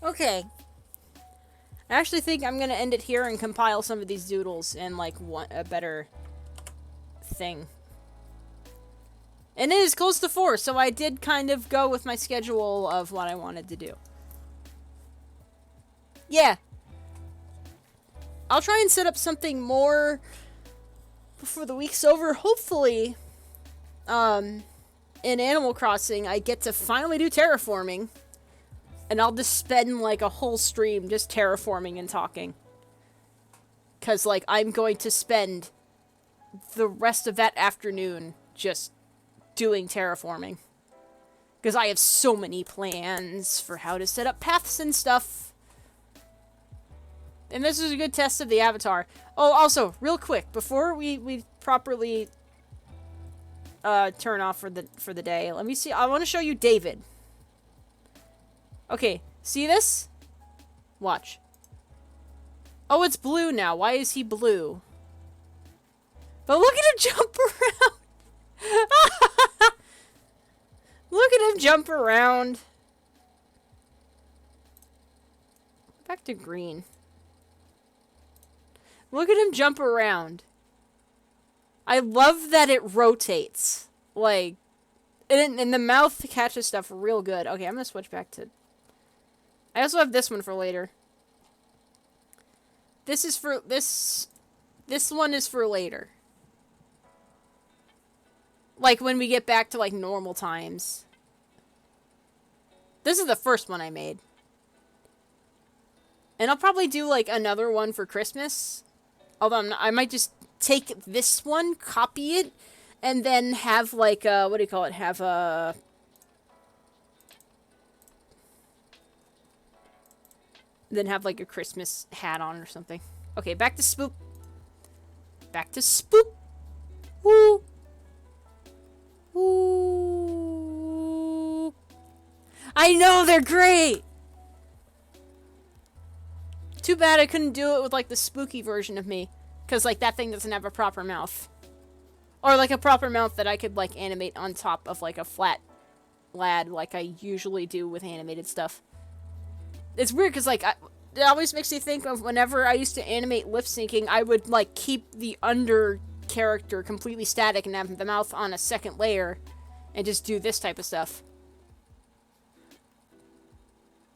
Okay. I actually think I'm gonna end it here and compile some of these doodles in like a better thing. And it is close to 4, so I did kind of go with my schedule of what I wanted to do. Yeah. I'll try and set up something more before the week's over. Hopefully, in Animal Crossing, I get to finally do terraforming. And I'll just spend, like, a whole stream just terraforming and talking. Because, like, I'm going to spend the rest of that afternoon just doing terraforming. Because I have so many plans for how to set up paths and stuff. And this is a good test of the avatar. Oh, also, real quick, before we properly turn off for the day, let me see. I want to show you David. Okay, see this? Watch. Oh, it's blue now. Why is he blue? But look at him jump around. Look at him jump around. Back to green. Look at him jump around. I love that it rotates. Like, and the mouth catches stuff real good. Okay, I'm gonna switch back to... I also have this one for later. This is for... This one is for later. Like, when we get back to, like, normal times. This is the first one I made. And I'll probably do, like, another one for Christmas. Although I might just take this one, copy it, and then have, like, what do you call it? Have a... Then have, like, a Christmas hat on or something. Okay, back to Spoop. Back to Spoop. Woo! Ooh. I know, they're great! Too bad I couldn't do it with, like, the spooky version of me. Because, like, that thing doesn't have a proper mouth. Or, like, a proper mouth that I could, like, animate on top of, like, a flat lad, like I usually do with animated stuff. It's weird, because, like, it always makes me think of whenever I used to animate lip syncing, I would, like, keep the under character completely static and have the mouth on a second layer and just do this type of stuff.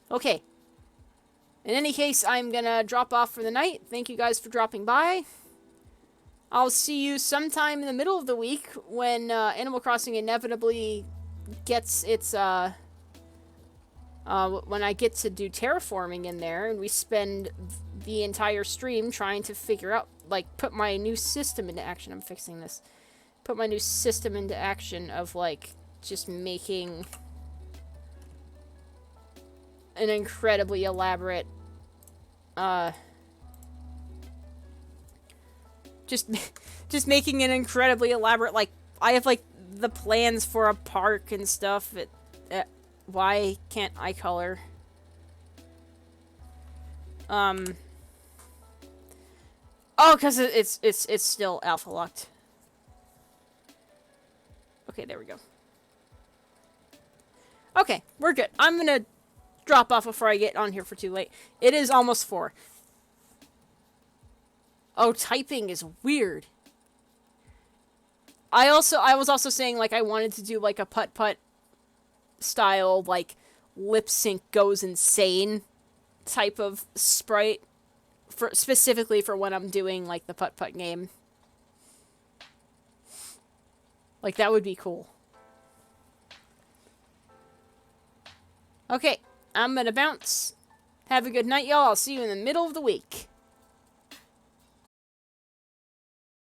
Okay. In any case, I'm gonna drop off for the night. Thank you guys for dropping by. I'll see you sometime in the middle of the week when Animal Crossing inevitably gets its, when I get to do terraforming in there, and we spend the entire stream trying to figure out, like, put my new system into action. I'm fixing this. Put my new system into action of, like, just making an incredibly elaborate, just making an incredibly elaborate, like, I have, like, the plans for a park and stuff. Why can't I color? Oh, because it's still alpha locked. Okay, there we go. Okay, we're good. I'm gonna drop off before I get on here for too late. It is almost 4. Oh, typing is weird. I was also saying, like, I wanted to do, like, a putt-putt style, like, lip sync goes insane type of sprite, specifically for when I'm doing, like, the putt-putt game. Like, that would be cool. Okay, I'm gonna bounce. Have a good night, y'all. I'll see you in the middle of the week.